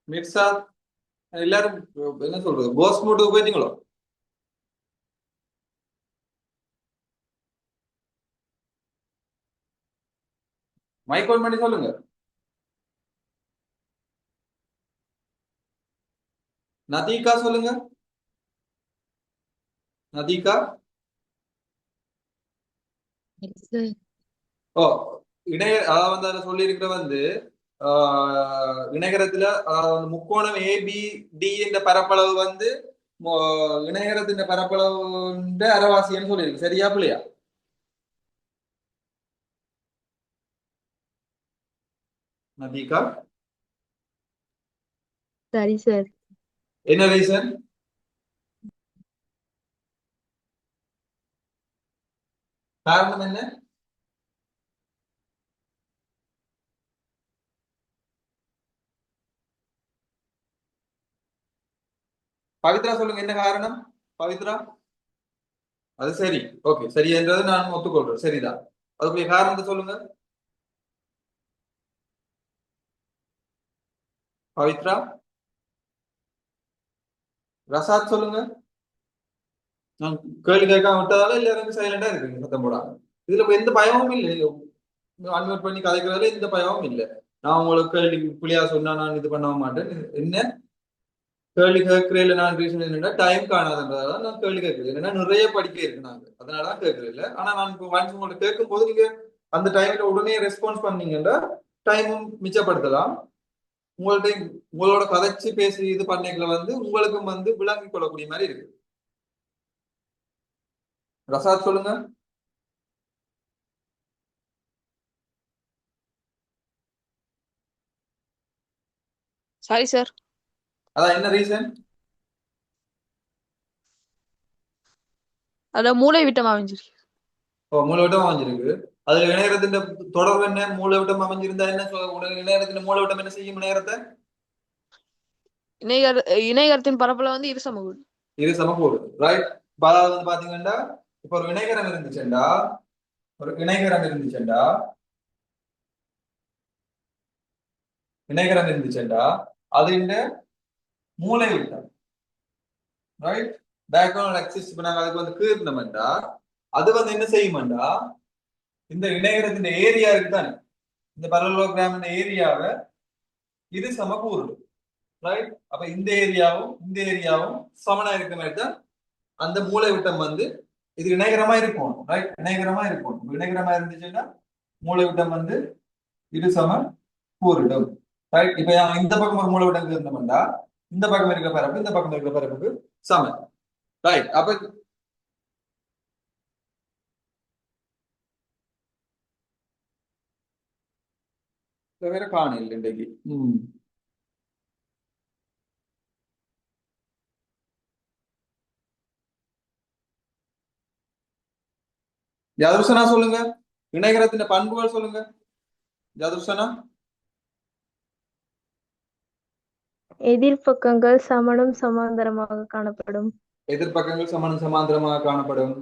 மிர்சாத், எல்லாரும் என்ன சொல்றது, கோஸ்ட் மூட்டுக்கு போயிட்டீங்களோ? மைக் ஆன் பண்ணி சொல்லுங்க. நதீகா சொல்லுங்க. நதீகா. ஓ, அதாவது வந்து அதை சொல்லி இருக்கிற வந்து இணையகரத்துல முக்கோணம் ஏபிடி என்ற பரப்பளவு வந்து இணையகரத்தின் பரப்பளவு அரைவாசின்னு சொல்லியிருக்கு. சரியா பிள்ளையா? நதீகா, சரி சார். என்ன ரீசன்? காரணம் என்ன? பவித்ரா சொல்லுங்க, என்ன காரணம்? பவித்ரா, அது சரி. ஓகே, சரி என்றது நான் ஒத்துக்கொள்றேன். சரிதான். அதுக்குரிய காரணத்தை சொல்லுங்க பவித்ரா. ரசாத் சொல்லுங்க. நான் கேள்வி கேட்காம விட்டதால எல்லாரும் சைலண்டா இருக்குங்க, சத்தம் போடாம. இதுல இப்ப எந்த பயமும் இல்லை. அன்மியூட் பண்ணி கதைக்கிறதுல எந்த பயமும் இல்லை. நான் உங்களுக்கு கேள்வி புள்ளியா சொன்னா நான் இது பண்ண மாட்டேன். என்ன கேள்வி கேட்கறதுல நான் ரீசன் என்னன்னா டைம் காணாதுன்றதால நான் கேள்வி கேட்கறது. என்னன்னா நிறைய படிக்க இருக்கு நாங்க, அதனாலதான் கேட்கறது இல்லை. ஆனா நான் இப்போ ஒன்ஸ் உங்கள்ட்ட கேட்கும் போது நீங்க அந்த டைம்ல உடனே ரெஸ்பான்ஸ் பண்ணீங்கன்னா டைமும் மிச்சப்படுத்தலாம். உங்கள்ட்ட உங்களோட கதைச்சு பேசி இது பண்ணிக்கல வந்து உங்களுக்கும் வந்து விளங்கி கொள்ளக்கூடிய மாதிரி இருக்கு. ரசாத் சொல்லுங்க. Sorry sir. அதான் என்ன ரீசன்? அதுல மூளை விட்டம் அமைஞ்சிருக்கு. ஓ, மூலவட்டம் அமைஞ்சிருக்கு. அதுல இணையத்தின் தொடர்பு என்ன? மூலவட்டம் அமைஞ்சிருந்தா என்ன இணையத்தின் மூலவட்டம் என்ன செய்யும்? இணையத்தை இணைகர இணைகரத்தின் பரப்பளவு வந்து இரு சமகோடு. இரு சமகோடு. ரைட். அதாவது வந்து பாத்தீங்கன்னா இப்ப ஒரு இணைகரம் இருந்துச்சுண்டா, ஒரு இணைகரம் இருந்துச்சுண்டா, இணைகரம் இருந்துச்சுண்டா அது இந்த மூளை விட்டம். ரைட். பேக்ரவுண்ட் எக்ஸிஸ்ட் இப்ப நாங்க அதுக்கு வந்து கீர்னமெண்டா அது வந்து என்ன செய்யுமெண்டா இந்த இணையத்தின் ஏரியா இருக்குதானே, இந்த பரலோகிராம் ஏரியாவை இரு சமகூறு. ரைட். அப்ப இந்த ஏரியாவும் சமனா இருக்க மாதிரி தான் அந்த மூளை விட்டம் வந்து இது இணைகரமா இருக்கும். ரைட். இணைகரமா இருக்கும். இணைகரமா இருந்துச்சுன்னா மூளை விட்டம் வந்து இரு சம கூறிடும். ரைட். இப்ப இந்த பக்கம் ஒரு மூளை விட்டம் இருந்தோம்னா இந்த பக்கம் இருக்கிற பரப்பு இந்த பக்கம் இருக்கிற பரப்புக்கு சமம். ரைட். அப்ப வேற காணில் இன்றைக்கு. ஜதுர்சனா சொல்லுங்க. இணைகரத்தின் பண்புகள் சொல்லுங்க ஜதுர்சனா. எதிர்பக்கங்கள் சமனும் சமாந்தரமாக காணப்படும். எதிர்பக்கங்கள் சமனும் சமாந்தரமாக காணப்படும்.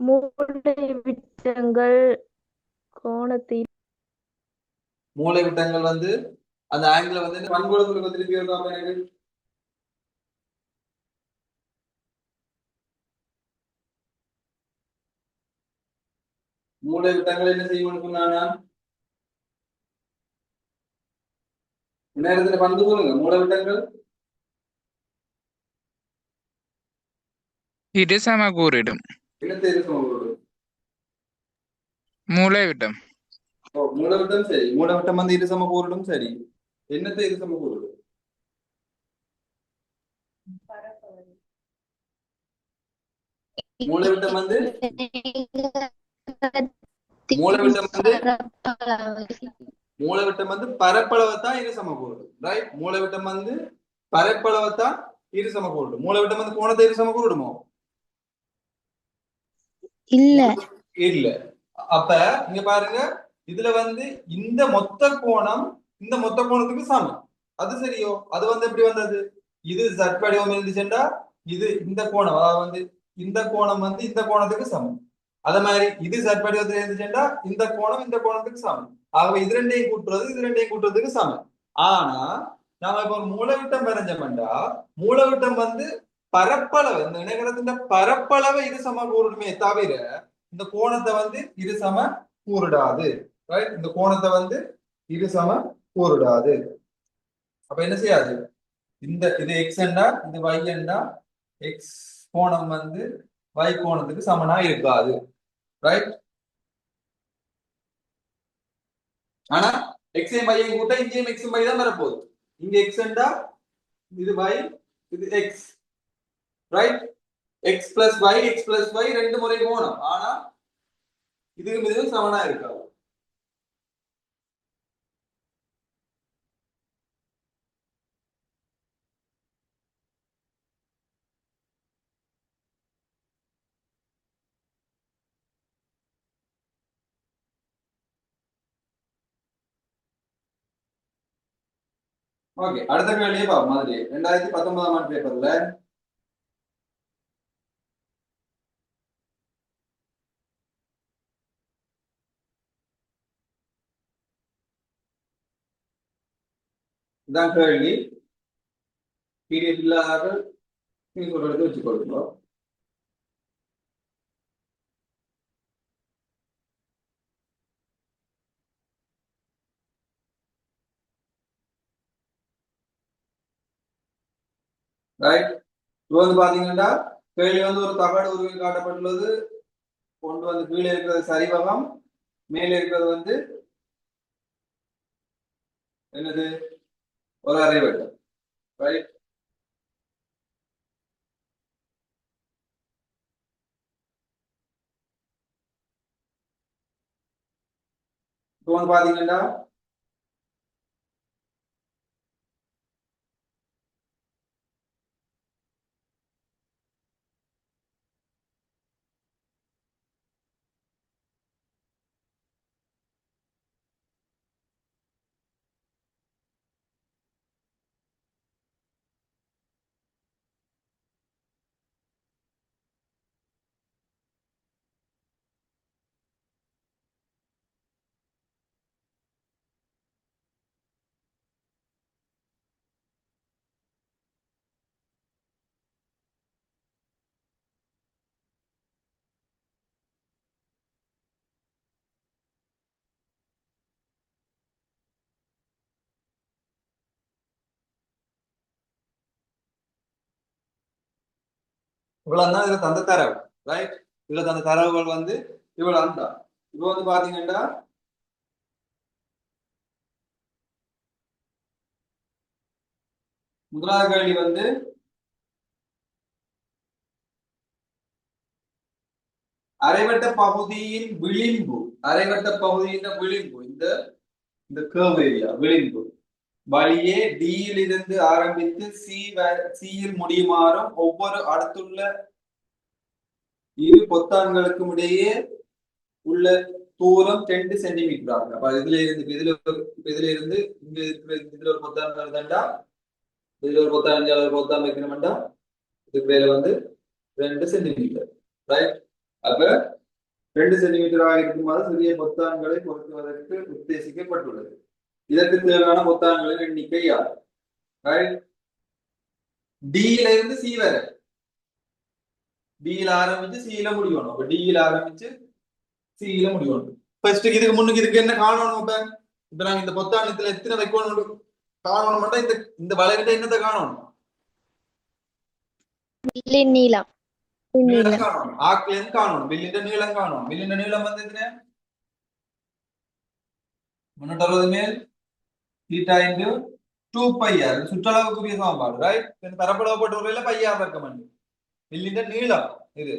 மூளை விட்டங்கள் கோணத்தில் மூளை விட்டங்கள் வந்து அந்த ஆங்கிள் வந்து பண்புகள் சொல்லுங்க திருப்பி எனக்கு. மூளை விட்டங்கள் என்ன செய்யும்? நேரத்துல பண்பு சொல்லுங்க. மூலவிட்டங்கள் இரு சமகூறிடும். என்னத்தை இரு சமகூறு? மூலைவிட்டம். ஓ, மூலவிட்டம் சரி. மூலவிட்டம் வந்து இரு சமகூறிடும் சரி. என்னத்தை இரு சமகூறு? மூலவிட்டம் வந்து மூலவிட்டம் வந்து மூலவிட்டம் வந்து பரப்பளவை தான் இரு சமகூறு. ரைட்? மூலவிட்டம் வந்து பரப்பளவை தான் இரு சமகூறு. மூலவிட்டம் வந்து கோணத்தை இரு சமகூறுமோ? இல்ல. இல்ல. அப்ப இங்க பாருங்க, இதுல வந்து இந்த மொத்த கோணம் இந்த மொத்த கோணத்துக்கு சமம். அது சரியோ? அது வந்து எப்படி வந்தது? இது Z வடிவம் இருந்துச்சுன்னா இது இந்த கோணம், அதாவது வந்து இந்த கோணம் வந்து இந்த கோணத்துக்கு சமம். அத மாதிரி இது Z வடிவத்தில் இருந்துச்சுன்னா இந்த கோணம் இந்த கோணத்துக்கு சமம். ஆகவே இது ரெண்டையும் கூட்டுறதுக்கு சமம். ஆனா நாம இப்ப மூலவிட்டம் வரைஞ்சோம்டா, மூலவிட்டம் வந்து பரப்பளவு, இந்த இணைகரத்தின் பரப்பளவை இரு சம கூறுமே தவிர இந்த கோணத்தை வந்து இரு சம கூறிடாது. ரைட்? இந்த கோணத்தை வந்து இரு சம கூறிடாது. அப்ப என்ன செய்யாது? இது எக்ஸ் என்றா இது y என்றா எக்ஸ் கோணம் வந்து y கோணத்துக்கு சமனா இருக்காது. ரைட்? ஆனா எக்ஸையும் y கூட்ட இங்கேயும் எக்ஸும் y தான் வரப்போகுது. இங்க எக்ஸ் என்றா இது y, இது X. Right? X plus y ரெண்டு முறை கோணம். ஆனா இதுவும் சமனா இருக்காது. ஓகே, அடுத்த கேள்வியே பார்ப்போம். மாதிரி 2019ஆம் ஆண்டு பேப்பர்ல இதான் கேள்வி. பிடிஎஃப் இல்லாத நீங்க ஒரு இடத்துல வச்சு கொடுக்கணும். ரைட்? இப்போ வந்து பாத்தீங்கன்னா கேள்வி வந்து ஒரு தகடு உருவி காட்டப்பட்டுள்ளது. கொண்டு வந்து கீழே இருக்கிறது சரிவகம், மேலே இருக்கிறது வந்து என்னது? ஒரு அரைவட்டம். ரைட்? இப்போ வந்து பாத்தீங்கன்னா இவ்வளவு தான் இதுல தந்த தரவு. ரைட்? இதுல தந்த தரவுகள் வந்து இவ்வளவு தான். இப்போ வந்து பாத்தீங்கன்னா முதலாவது கேள்வி வந்து அரைவட்ட பகுதியின் விளிம்பு, அரைவட்ட பகுதியின் விளிம்பு, இந்த இந்த கர்வ் ஏரியா விளிம்பு வழியே டியில் இருந்து ஆரம்பித்து சியில் முடியுமாறும் ஒவ்வொரு அடுத்துள்ள இரு பொத்தான்களுக்கும் இடையே உள்ள தூரம் 2 சென்டிமீட்டர் ஆகும். அப்ப இதுல இருந்து இங்க இருக்கிற இதுல ஒரு பொத்தான் வருதுண்டா, இதுல ஒரு பொத்தான், இங்க ஒரு பொத்தான் வைக்கணும்டா, இதுக்கு மேல வந்து 2 சென்டிமீட்டர். ரைட்? அப்ப 2 சென்டிமீட்டராக இருக்குமாறு சிறிய பொத்தான்களை பொருத்துவதற்கு உத்தேசிக்கப்பட்டுள்ளது. இதற்கு தேவையான பொத்தான்களின் எண்ணிக்கை யார்? ரைட்? டியில இருந்து சி வரை, டியில ஆரம்பிச்சு சியில முடியணும். அப்ப டியில ஆரம்பிச்சு சியில முடியணும். ஃபர்ஸ்ட் இதுக்கு முன்னுக்கு இதுக்கு என்ன காணணும்? இப்ப நாங்க இந்த பொத்தானத்துல எத்தனை வைக்கணும்? காணணும்னா இந்த இந்த வளைவிட என்னத்தை காணணும்? வில்லின் நீளம். நீளம் நீளம். காணணும். ஆக்குல இருந்து காணணும். வில்லிന്റെ நீளம் காணணும். வில்லிന്റെ நீளம் வந்து எத்தனை? 360 மேல் தீட்டா இன்டு 2 பை ஆர். சுற்றளவுக்குரிய சமன்பாடு, ரைட்? பரப்பளவு போட்டு உரையில பை ஆர் இருக்க மாட்டேன். வில்லிന്റെ நீளம் இது,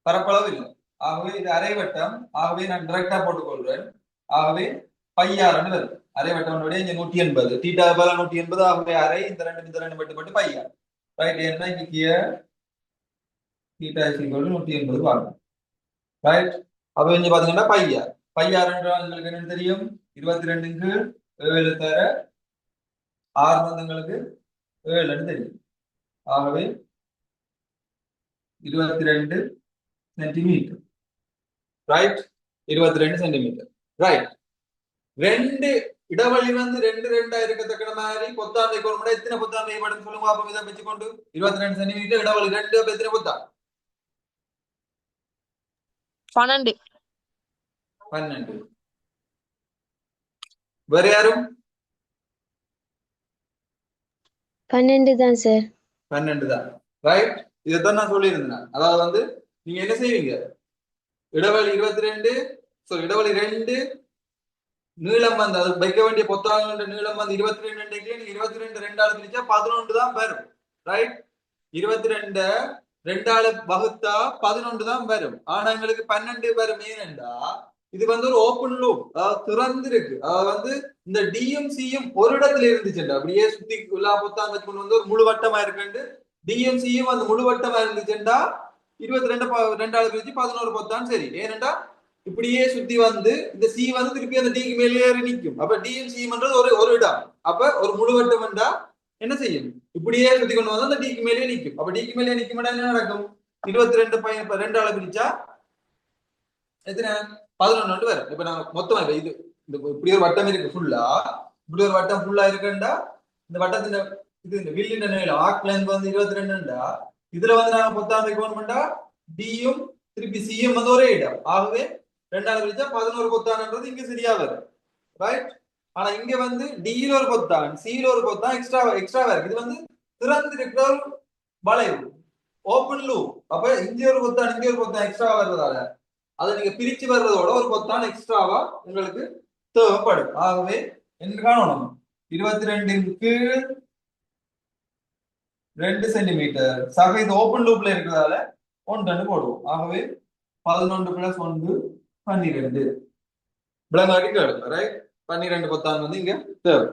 பரப்பளவு இல்லை. ஆகவே இது அரைவட்டம். ஆகவே நான் டைரக்டா போட்டுக்கொள்றேன். ஆகவே பை ஆர்னு வருது. அரைவட்டம்னுடைய இங்க 180 தீட்டா பல 180. ஆகவே அரை இந்த ரெண்டு பட்டு பை ஆர், ரைட்? ஏன்னா இங்க தீட்டா இஸ் ஈக்குவல் டு 180 பார்க்கணும், ரைட்? அப்ப இங்க பாத்தீங்கன்னா பை ஆர். பை ஆர் என்றால் உங்களுக்கு என்னன்னு தெரியும்? 22க்கு 7 தர ஆர் வந்து உங்களுக்கு 7ன்னு தெரியும். ஆகவே 22 சென்டிமீட்டர், ரைட்? 22 centimetre, right? ரெண்டு இடைவெளி வந்து ரெண்டு ரெண்டா இருக்கத்தக்க மாதிரி பொத்தாந்தை கோணம் எத்தனை பொத்தாந்தை படம் சொல்லுங்க. அப்ப இதை வச்சுக்கொண்டு 22 சென்டிமீட்டர் இடைவெளி ரெண்டு, எத்தனை பொத்தா? 12. 12. வேற யாரும்? 12 தான் சார். 12 தான், ரைட்? இதைத்தான் நான் சொல்லியிருந்தேன். அதாவது வந்து நீங்க என்ன செய்வீங்க? இடைவெளி 22, இடைவெளி 2, நீளம் வந்து அது வைக்க வேண்டிய பொத்தாள நீளம் வந்து 22. 22 ரெண்டாள் பிரிச்சா 11 தான் வரும், ரைட்? 22 ரெண்டாள் வகுத்தா 11 தான் வரும். ஆனா எங்களுக்கு 12 வரும். ஏனென்றா இது வந்து ஒரு ஓப்பன் லூப், அதாவது திறந்து இருக்கு. அதாவது வந்து இந்த டிஎம் சியும் ஒரு இடத்துல இருந்துச்சுண்டா அப்படியே சுத்தி எல்லா பொத்தான் வச்சுக்கொண்டு வந்து ஒரு முழு வட்டமா இருக்கு. டிஎம் சியும் அந்த முழு வட்டமா இருந்துச்சுண்டா 22 ரெண்டாள் பிரிச்சு 11 பொத்தான் சரி. ஏனென்றா இப்படியே சுத்தி வந்து இந்த சி வந்து திருப்பி அந்த டிக்கு மேலே ஏறி நிற்கும். அப்ப டிஎம் சின்றது ஒரு இடம். அப்ப ஒரு முழுவட்டம் என்றா என்ன செய்யும்? இப்படியே சுத்தி கொண்டு வந்து அந்த டிக்கு மேலே நிற்கும். அப்ப டிக்கு மேலே நிற்கும் என்ன நடக்கும்? 22 ரெண்டாள பிரிச்சா எத்தனை? 11 வரும். இப்ப நாங்க மொத்தமா இது இப்படி ஒரு வட்டம் இருக்கு ஃபுல்லா. இப்படி ஒரு வட்டம் ஃபுல்லா இருக்குண்டா இந்த வட்டத்தின் இது இந்த வில்லின் நீளம் ஆர்க் லென்த் வந்து 22ண்டா இதுல வந்து நாங்க பொத்தாந்தை கோணம் பண்ணா டியும் திருப்பி சியும் வந்து ஒரே இடம். ஆகவே ரெண்டாவது பிரிச்சா 11 பொத்தான்ன்றது இங்க சரியா வரும், ரைட்? ஆனா இங்க வந்து டில ஒரு பொத்தான், சில ஒரு பொத்தான் எக்ஸ்ட்ரா இருக்கு. இது வந்து திறந்து இருக்கிற ஒரு வளைவு, ஓப்பன் லூப். அப்ப இங்க ஒரு பொத்தான் இங்க ஒரு பொத்தான் எக்ஸ்ட்ரா வர்றதால அதை நீங்க பிரிச்சு வர்றதோட ஒரு பொத்தான் எக்ஸ்ட்ராவா உங்களுக்கு தேவைப்படும். ஆகவே என்ன காணணும்? 22க்கு 2 சென்டிமீட்டர் சக இது ஓப்பன் லூப்ல இருக்கிறதால 1 போடுவோம். ஆகவே 11 + 1 12. விளங்காட்டி கேளுங்க, ரைட்? 12 பொத்தான் வந்து இங்க தேவை.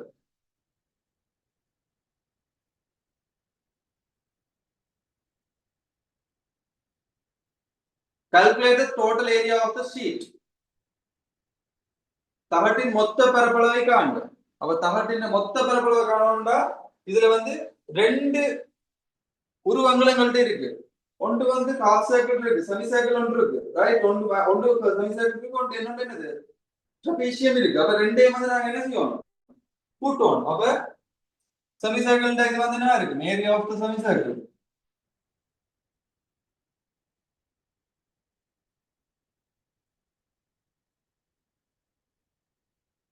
Calculate the total area of the sheet. தகட்டின் மொத்த பரப்பளவை காண்க. அப்ப தகட்டின் மொத்த பரப்பளவை காணணும்னா இதுல வந்து ரெண்டு உருவங்கள் எங்கள்கிட்ட இருக்கு. ஒன்று வந்து ஹாஃப் சர்க்கிள் இருக்கு, செமி சர்க்கிள் ஒன்று இருக்கு, ரைட்? ஒன்று செமி சர்க்கிள் இருக்கு, ஒன்று என்னது ட்ரபீசியம் இருக்கு. அப்ப ரெண்டையும் வந்து நாங்க என்ன செய்வோம்? கூட்டுவோம். அப்ப செமி சர்க்கிள் இது வந்து என்ன இருக்கு? Area of the semi circle.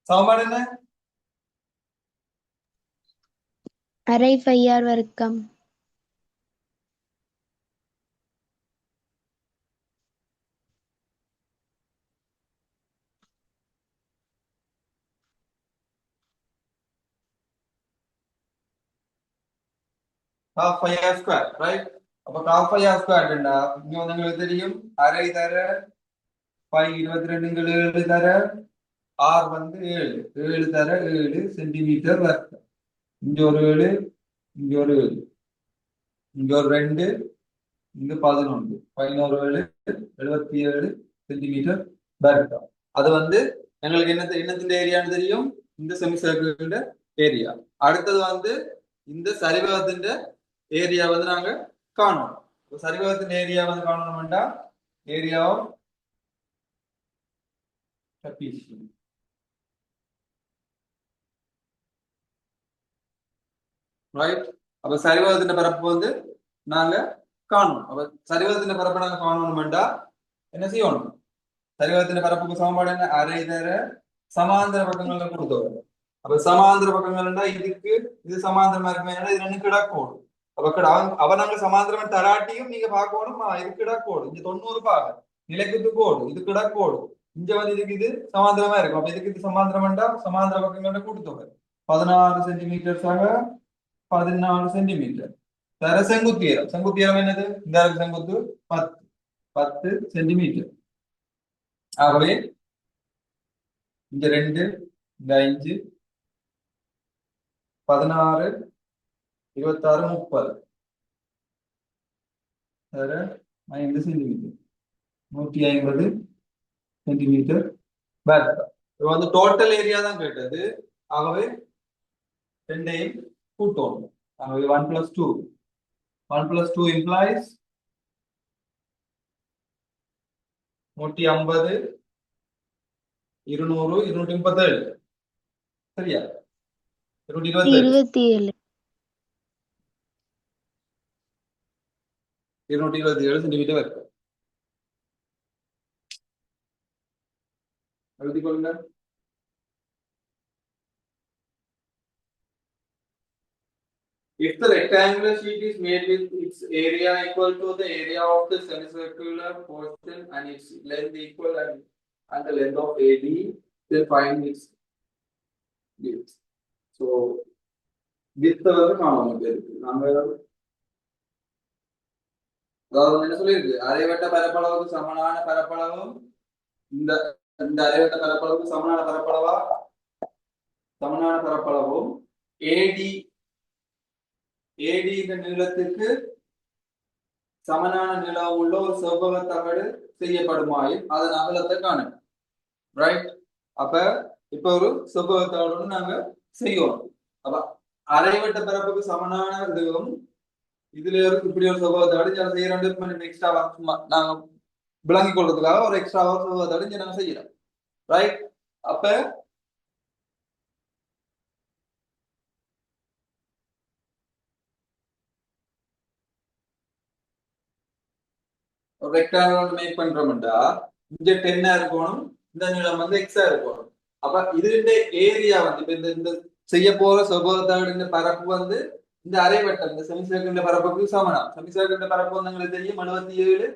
சமன்பாடு என்ன? அரை பையார் வர்க்கம். half pi r square, right? அப்ப half pi r square ன்னா இங்க வந்து உங்களுக்கு தெரியும் அரை தர பை 22 7 தர r வந்து 7 தர 7 சென்டிமீட்டர் வர்க்கம். இங்க ஒரு 7, இங்க ஒரு 7, இங்க ஒரு 2, இங்க 11, 11 7 77 சென்டிமீட்டர் வர்க்கம். அது வந்து எங்களுக்கு என்னத்தின் ஏரியான்னு தெரியும்? இந்த செமி சர்க்கிள் ஏரியா. அடுத்தது வந்து இந்த சரிவகத்தின் ஏரியா வந்து நாங்க காணணும். சரிவகத்தின் ஏரியா வந்து காணணும்டா ஏரியா ஆஃப் ட்ரபீசியம், ரைட்? அப்ப சரிவகத்தின் பரப்பு வந்து நாங்க காணணும். அப்ப சரிவகத்தின் பரப்பை நாங்க காணணும்டா என்ன செய்யணும்? சரிவகத்தின் பரப்புக்கு சமன்பாடு என்ன? அரை தர சமாந்தர பக்கங்கள்ல கொடுத்தோம். அப்ப சமாந்திர பக்கங்கள்னா இதுக்கு இது சமாந்திரமா இருக்குமே இது ரெண்டு கிடக்கோடு. அப்ப அவனாங்க சமாந்திரம் தராட்டியும் நீங்க பார்க்கணும் இது கிடக்கோடு. இங்க 90 பாக நிலைக்குத்து கோடு இது கிடக்கோடு. இங்க வந்து இதுக்கு இது சமாந்திரமா இருக்கும். அப்ப இதுக்கு இது சமாந்திரம்டா சமாந்திர பக்கங்களோட கூட்டுத்தொகை 16 சென்டிமீட்டர் 14 சென்டிமீட்டர். வேற செங்குத்தியரம். செங்குத்தியரம் என்னது? இந்த செங்குத்து 10 சென்டிமீட்டர். ஆகவே இங்க 2 இந்த 5 16 26 30 வேற 5 சென்டிமீட்டர் 150 சென்டிமீட்டர். இது வந்து டோட்டல் ஏரியா தான் கேட்டது. ஆகவே ரெண்டையும் கூட்டணும். ஆகவே 1 + 2 1 + 2 implies 150 200 237 சரியா? 227 227 சென்டிமீட்டர் இருக்கு. எழுதிக் கொள்ளுங்க. If the rectangular sheet is made with its area equal to the area of the semicircular portion and its length equal and the length of AD, then find its width. So, width வந்து காணாம இருக்கு. நாங்க அதாவது என்ன சொல்லிருக்கு? அரைவட்ட பரப்பளவுக்கு சமனான பரப்பளவும் இந்த இந்த அரைவட்ட பரப்பளவுக்கு சமனான பரப்பளவும் AD இந்த நீளத்துக்கு சமனான நீளம் உள்ள ஒரு செவ்வக தகடு செய்யப்படுமாயின் அதன் அகலத்தை காணும். ரைட்? அப்ப இப்ப ஒரு செவ்வக தகடு நாங்க செய்யணும். அப்ப அரைவட்ட பரப்புக்கு சமனான இதுவும் இதுல இப்படி ஒரு செவ்வக தகடு செய்யறோம். எக்ஸ்ட்ரா நாங்க விளங்கிக் கொள்றதுக்காக ஒரு எக்ஸ்ட்ரா செவ்வக தகடு நாங்க செய்யறோம். ரைட்? அப்ப ஒரு ரெக்டாங்கிள் மேக் பண்றோம்டா இங்க 10 இருக்கணும், இந்த நீளம் வந்து எக்ஸா இருக்கணும். அப்ப இதுல ஏரியா வந்து இப்ப இந்த செய்ய போற செவ்வகத்தகடின் பரப்பு வந்து இந்த அரைவட்டம் இந்த செமிசர்க்கிள் பரப்புக்கு சமனம். செமிசர்க்கிள் பரப்பு வந்து உங்களுக்கு தெரியும் 77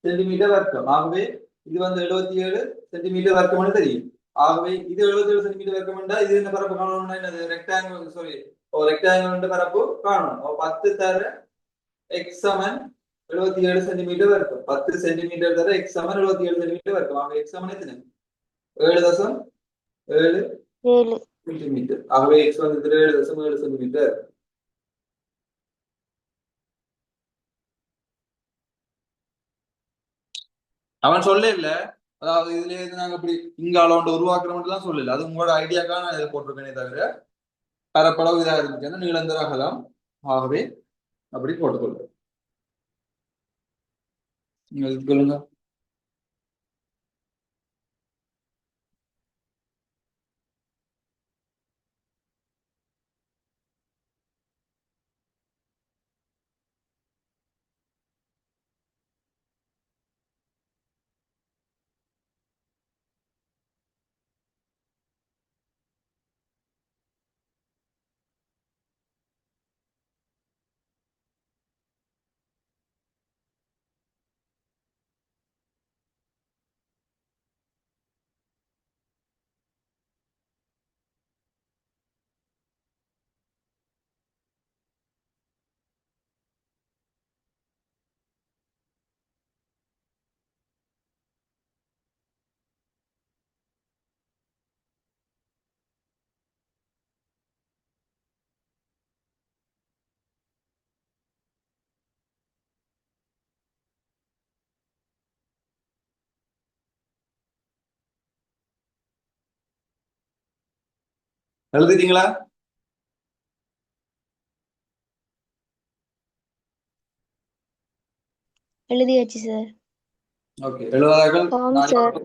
சென்டிமீட்டர் வர்க்கம். ஆகவே இது வந்து 77 சென்டிமீட்டர் வர்க்கம்னு தெரியும். ஆகவே இது 77 சென்டிமீட்டர் வர்க்கம்டா இது இந்த பரப்பு காணணும்னா என்னது? ரெக்டாங்கிள் சாரி ஒரு ரெக்டாங்கிள் பரப்பு காணணும். 10 தர x சமன் 77 சென்டிமீட்டர் இருக்கும். 10 சென்டிமீட்டர் தர x சமன் 77 சென்டிமீட்டர் இருக்கும். ஆக x சமன் எத்தனை? 7.7 சென்டிமீட்டர். ஆகவே x வந்து 7.7 சென்டிமீட்டர். அவன் சொல்ல இல்ல, அதாவது இதுல இருந்து நாங்க இப்படி இங்க அளவுண்டு உருவாக்குறோம்லாம் சொல்லல. அது உங்களோட ஐடியாக்காக நான் இதை போட்டிருக்கேனே தவிர பரப்பளவு இதா இருந்துச்சுன்னா நீளந்தர அகலம். ஆகவே அப்படி போட்டுக்கொள்ளுங்க. நீங்க சொல்லுங்க. எழுதிட்டீங்களா? எழுதியாச்சு சார். ஓகே. எழுதாதாக்கள் ஆம் சார்.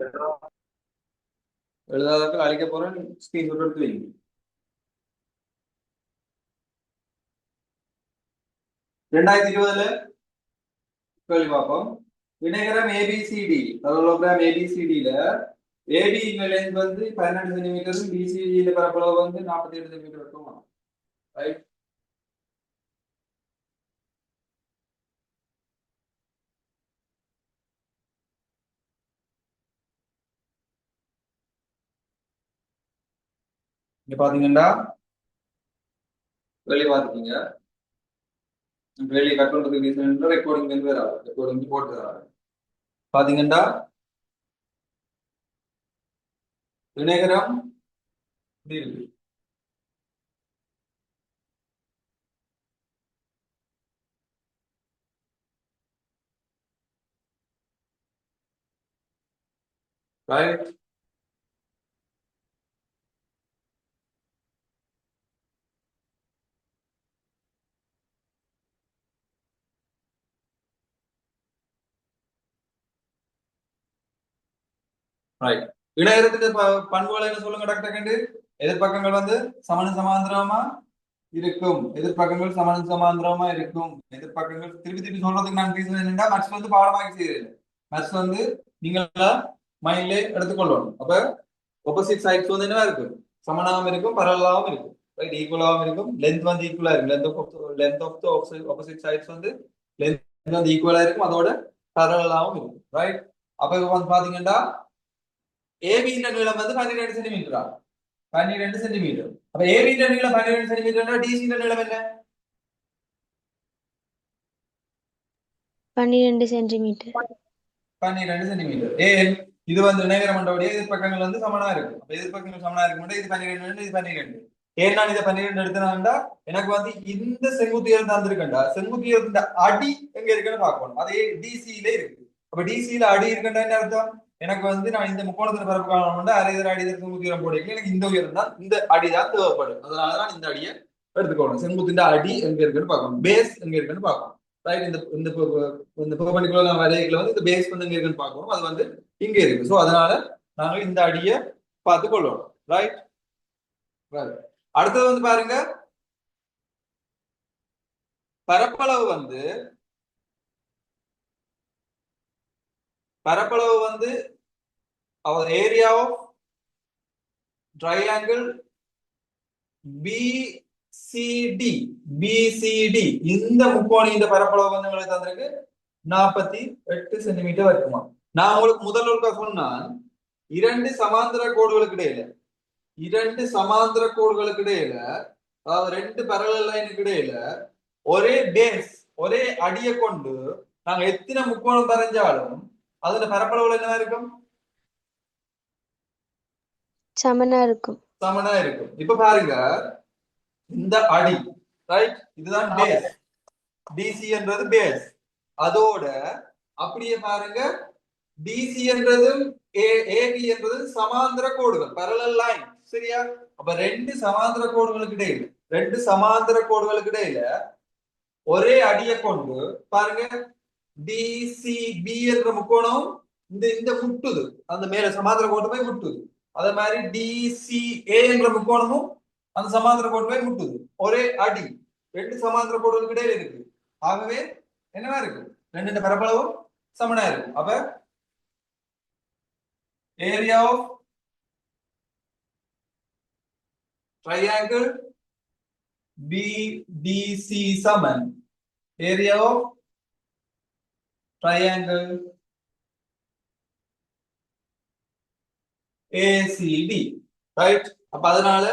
எழுதாதாக்கள் அழிக்க போறேன். ஸ்கிரீன்ஷாட் எடுத்து வைங்க. ரெண்டாயிரத்தி 20 கேள்வி பார்ப்போம். இணைகரம் ஏபிசிடி parallelogram ABCD ல ஏபி லென்த் வந்து 12 சென்டிமீட்டர், பிசிடி பரப்பளவு வந்து 48 சென்டிமீட்டர் இருக்கும். ரைட். இங்க பாத்தீங்கன்னா வெளியே பாத்துக்கீங்க. வெளியே கட் பண்றதுக்கு ரெக்கார்டிங் வந்து வேற ரெக்கார்டிங் போட்டு தராங்க. பாத்தீங்கன்னா வினைகரம் இப்படி இருக்கு. ரைட். ரைட். இணையத்துக்கு பண்புகள் என்ன சொல்லுங்க டாக்டர்? எதிர்பக்கங்கள் வந்து சமண சமாந்திரமா இருக்கும். எதிர்பக்கங்கள் சமண சமாந்திரமா இருக்கும். எதிர்பக்கங்கள் திருப்பி திருப்பி சொல்றதுக்கு நான் பேசுறது என்னன்னா மேத்ஸ் வந்து பாடமாக்கி செய்யறது. மேத்ஸ் வந்து நீங்க மைண்ட்ல எடுத்துக்கொள்ளணும். அப்ப ஆப்போசிட் சைட்ஸ் வந்து என்ன இருக்கும்? சமனாகவும் இருக்கும், பரவலாகவும் இருக்கும். ரைட். ஈக்குவலாகவும் இருக்கும். லென்த் வந்து ஈக்குவலா இருக்கும். லென்த் ஆஃப் ஆப்போசிட் சைட்ஸ் வந்து லென்த் வந்து ஈக்குவலா இருக்கும். அதோட பரவலாகவும் இருக்கும். ரைட். அப்ப இப்ப வந்து பாத்தீங்கன்னா ஏபி நீளம் வந்து 12 சென்டிமீட்டரா? 12 சென்டிமீட்டர். அப்ப ஏபி நீளம் 12 சென்டிமீட்டர், டிசி நீளம் என்ன? 12 சென்டிமீட்டர். 12 சென்டிமீட்டர். ஏன் இது வந்து இணைகர மண்டபடைய எதிர்பக்கங்கள் வந்து சமனா இருக்கும். அப்ப எதிர்பக்கங்கள் சமனா இருக்கும், இது 12 இது 12. ஏன் நான் இதை 12 எடுத்தேன்னா எனக்கு வந்து இந்த செங்குத்து உயரம் தந்திருக்கேன்டா. செங்குத்து உயரத்தின் அடி எங்க இருக்குன்னு பார்க்கணும். அதே டிசியில இருக்கு. அப்ப டிசியில அடி இருக்குன்னா என்ன அர்த்தம்? எனக்கு வந்து நான் இந்த முக்கோணத்தின் பரப்பு காணணும், அரை அடி செங்குத்து உயரம் போடுறீங்க. எனக்கு இந்த உயரம் தான், இந்த அடி தான் தேவைப்படும். அதனாலதான் இந்த அடியை எடுத்துக்கணும். செங்குத்தின் அடி எங்க இருக்குன்னு பார்க்கணும், பேஸ் எங்க இருக்குன்னு பார்க்கணும். ரைட். இந்த இந்த பெர்பெண்டிகுலர் வரைகளை வந்து இந்த பேஸ் வந்து எங்க இருக்குன்னு பார்க்கணும். அது வந்து இங்க இருக்கு. சோ அதனால நாங்க இந்த அடியை பார்த்து கொள்ளணும். ரைட். அடுத்தது வந்து பாருங்க, பரப்பளவு வந்து அவர் ஏரியா ஆஃப் ட்ரையாங்கிள் பிசிடி இந்த முக்கோணியின் பரப்பளவு வந்து உங்களுக்கு தந்திருக்கு 48 சென்டிமீட்டர் இருக்குமா. நான் உங்களுக்கு முதல் ஒருக்கா சொன்னால் இரண்டு சமாந்தர கோடுகளுக்கு இடையில அதாவது ரெண்டு parallel லைனுக்கு இடையில ஒரே பேஸ் ஒரே அடியை கொண்டு நாங்க எத்தனை முக்கோணம் வரைஞ்சாலும் அதுல பரப்பளவுல என்ன இருக்கும்? சமனா இருக்கும். சமனா இருக்கும். இப்ப பாருங்க, இந்த அடி ரைட், இதுதான் பேஸ். டிசி என்றது பேஸ். அதோட அப்படியே பாருங்க, டிசி என்றதும் ஏபி என்றதும் சமாந்தர கோடுகள், parallel லைன். சரியா? அப்ப ரெண்டு சமாந்தர கோடுகளுக்கு இடையில ஒரே அடியை கொண்டு பாருங்க, டிசிபி என்ற முக்கோணம் இந்த இந்த முட்டுது, அந்த மேல சமாந்தர கோட்டு போய் முட்டுது. அதே மாதிரி டிசிஏ என்ற முக்கோணமும் அந்த சமாந்தர கோட்டு போய் முட்டுது. ஒரே அடி ரெண்டு சமாந்தர கோடுகளுக்கு இடையில இருக்கு. ஆகவே என்னவா இருக்கு? ரெண்டு பரப்பளவும் சமனா இருக்கும். அப்ப ஏரியா ஆஃப் ட்ரையாங்கிள் பிடிசி சமன் area of triangle ACD. Right. அப்ப அதனால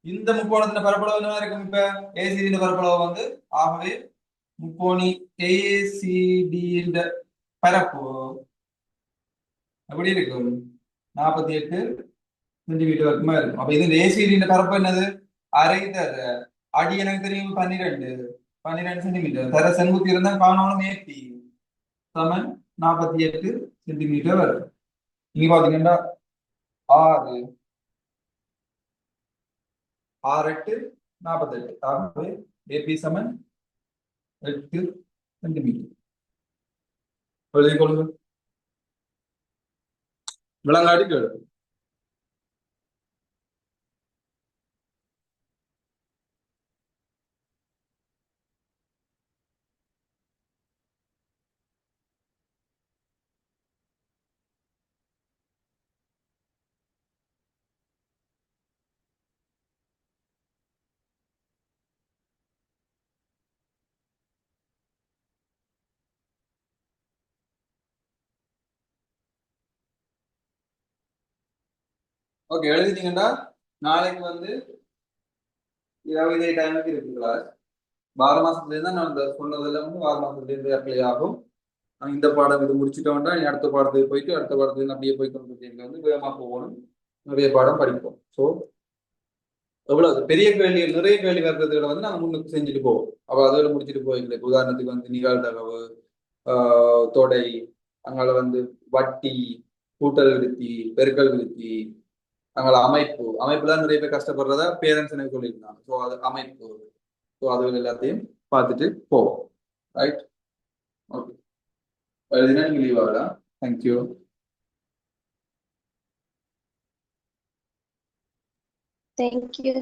இந்த முக்கோணத்தின் பரப்பளவு என்ன இருக்கும்? இப்ப ஏசிடி பரப்பளவு வந்து, ஆகவே முக்கோணி ஏசிடி பரப்பு எப்படி இருக்கும்? 48 சென்டிமீட்டர் வரைக்குமா இருக்கும். அப்ப இது ஏசிடி பரப்பு என்னது? அரை தர அடி எனக்கு தெரியும் 12 சென்டிமீட்டர். தர செங்குத்தி இருந்தா காணணும் ஏபி சமன் 48 சென்டிமீட்டர் வரும். இங்க பாத்தீங்கன்னா 6 6 8 48. ஆகவே ஏபி சமன் 8 சென்டிமீட்டர். எழுதி கொள்ளுங்க. விளங்காடி கேளு. ஓகே, எழுதிட்டீங்கன்னா நாளைக்கு வந்து இரவு இதே டைமுக்கு இருக்கு கிளாஸ். 6 மாசத்துல இருந்தா நான் இந்த சொன்னதெல்லாம் வந்து 6 மாசத்துல இருந்து அப்ளை ஆகும். இந்த பாடம் இது முடிச்சுட்டோம்னா இனி அடுத்த பாடத்துக்கு போயிட்டு அடுத்த பாடத்துல அப்படியே போயிட்டு வந்து வேகமா போகணும். நிறைய பாடம் படிப்போம். ஸோ எவ்வளவு பெரிய கேள்வி நிறைய கேள்வி வர்றதுகளை வந்து நாங்கள் முன்னுக்கு செஞ்சுட்டு போவோம். அப்ப அதோட முடிச்சுட்டு போயிடல. உதாரணத்துக்கு வந்து நிகழ்தகவு, தொடை, அங்கால வந்து வட்டி, கூட்டல் விருத்தி, பெருக்கல் விருத்தி, அங்கால அமைப்பு தான் நிறைய பேர் கஷ்டப்படுறதா பேரண்ட்ஸ் எனக்கு சொல்லியிருந்தாங்க. ஸோ அது அமைப்பு. ஸோ அது எல்லாத்தையும் பார்த்துட்டு போவோம். ரைட்? ஓகே, எழுதினா நீங்க லீவ் ஆகலாம். தேங்க்யூ. தேங்க்யூ.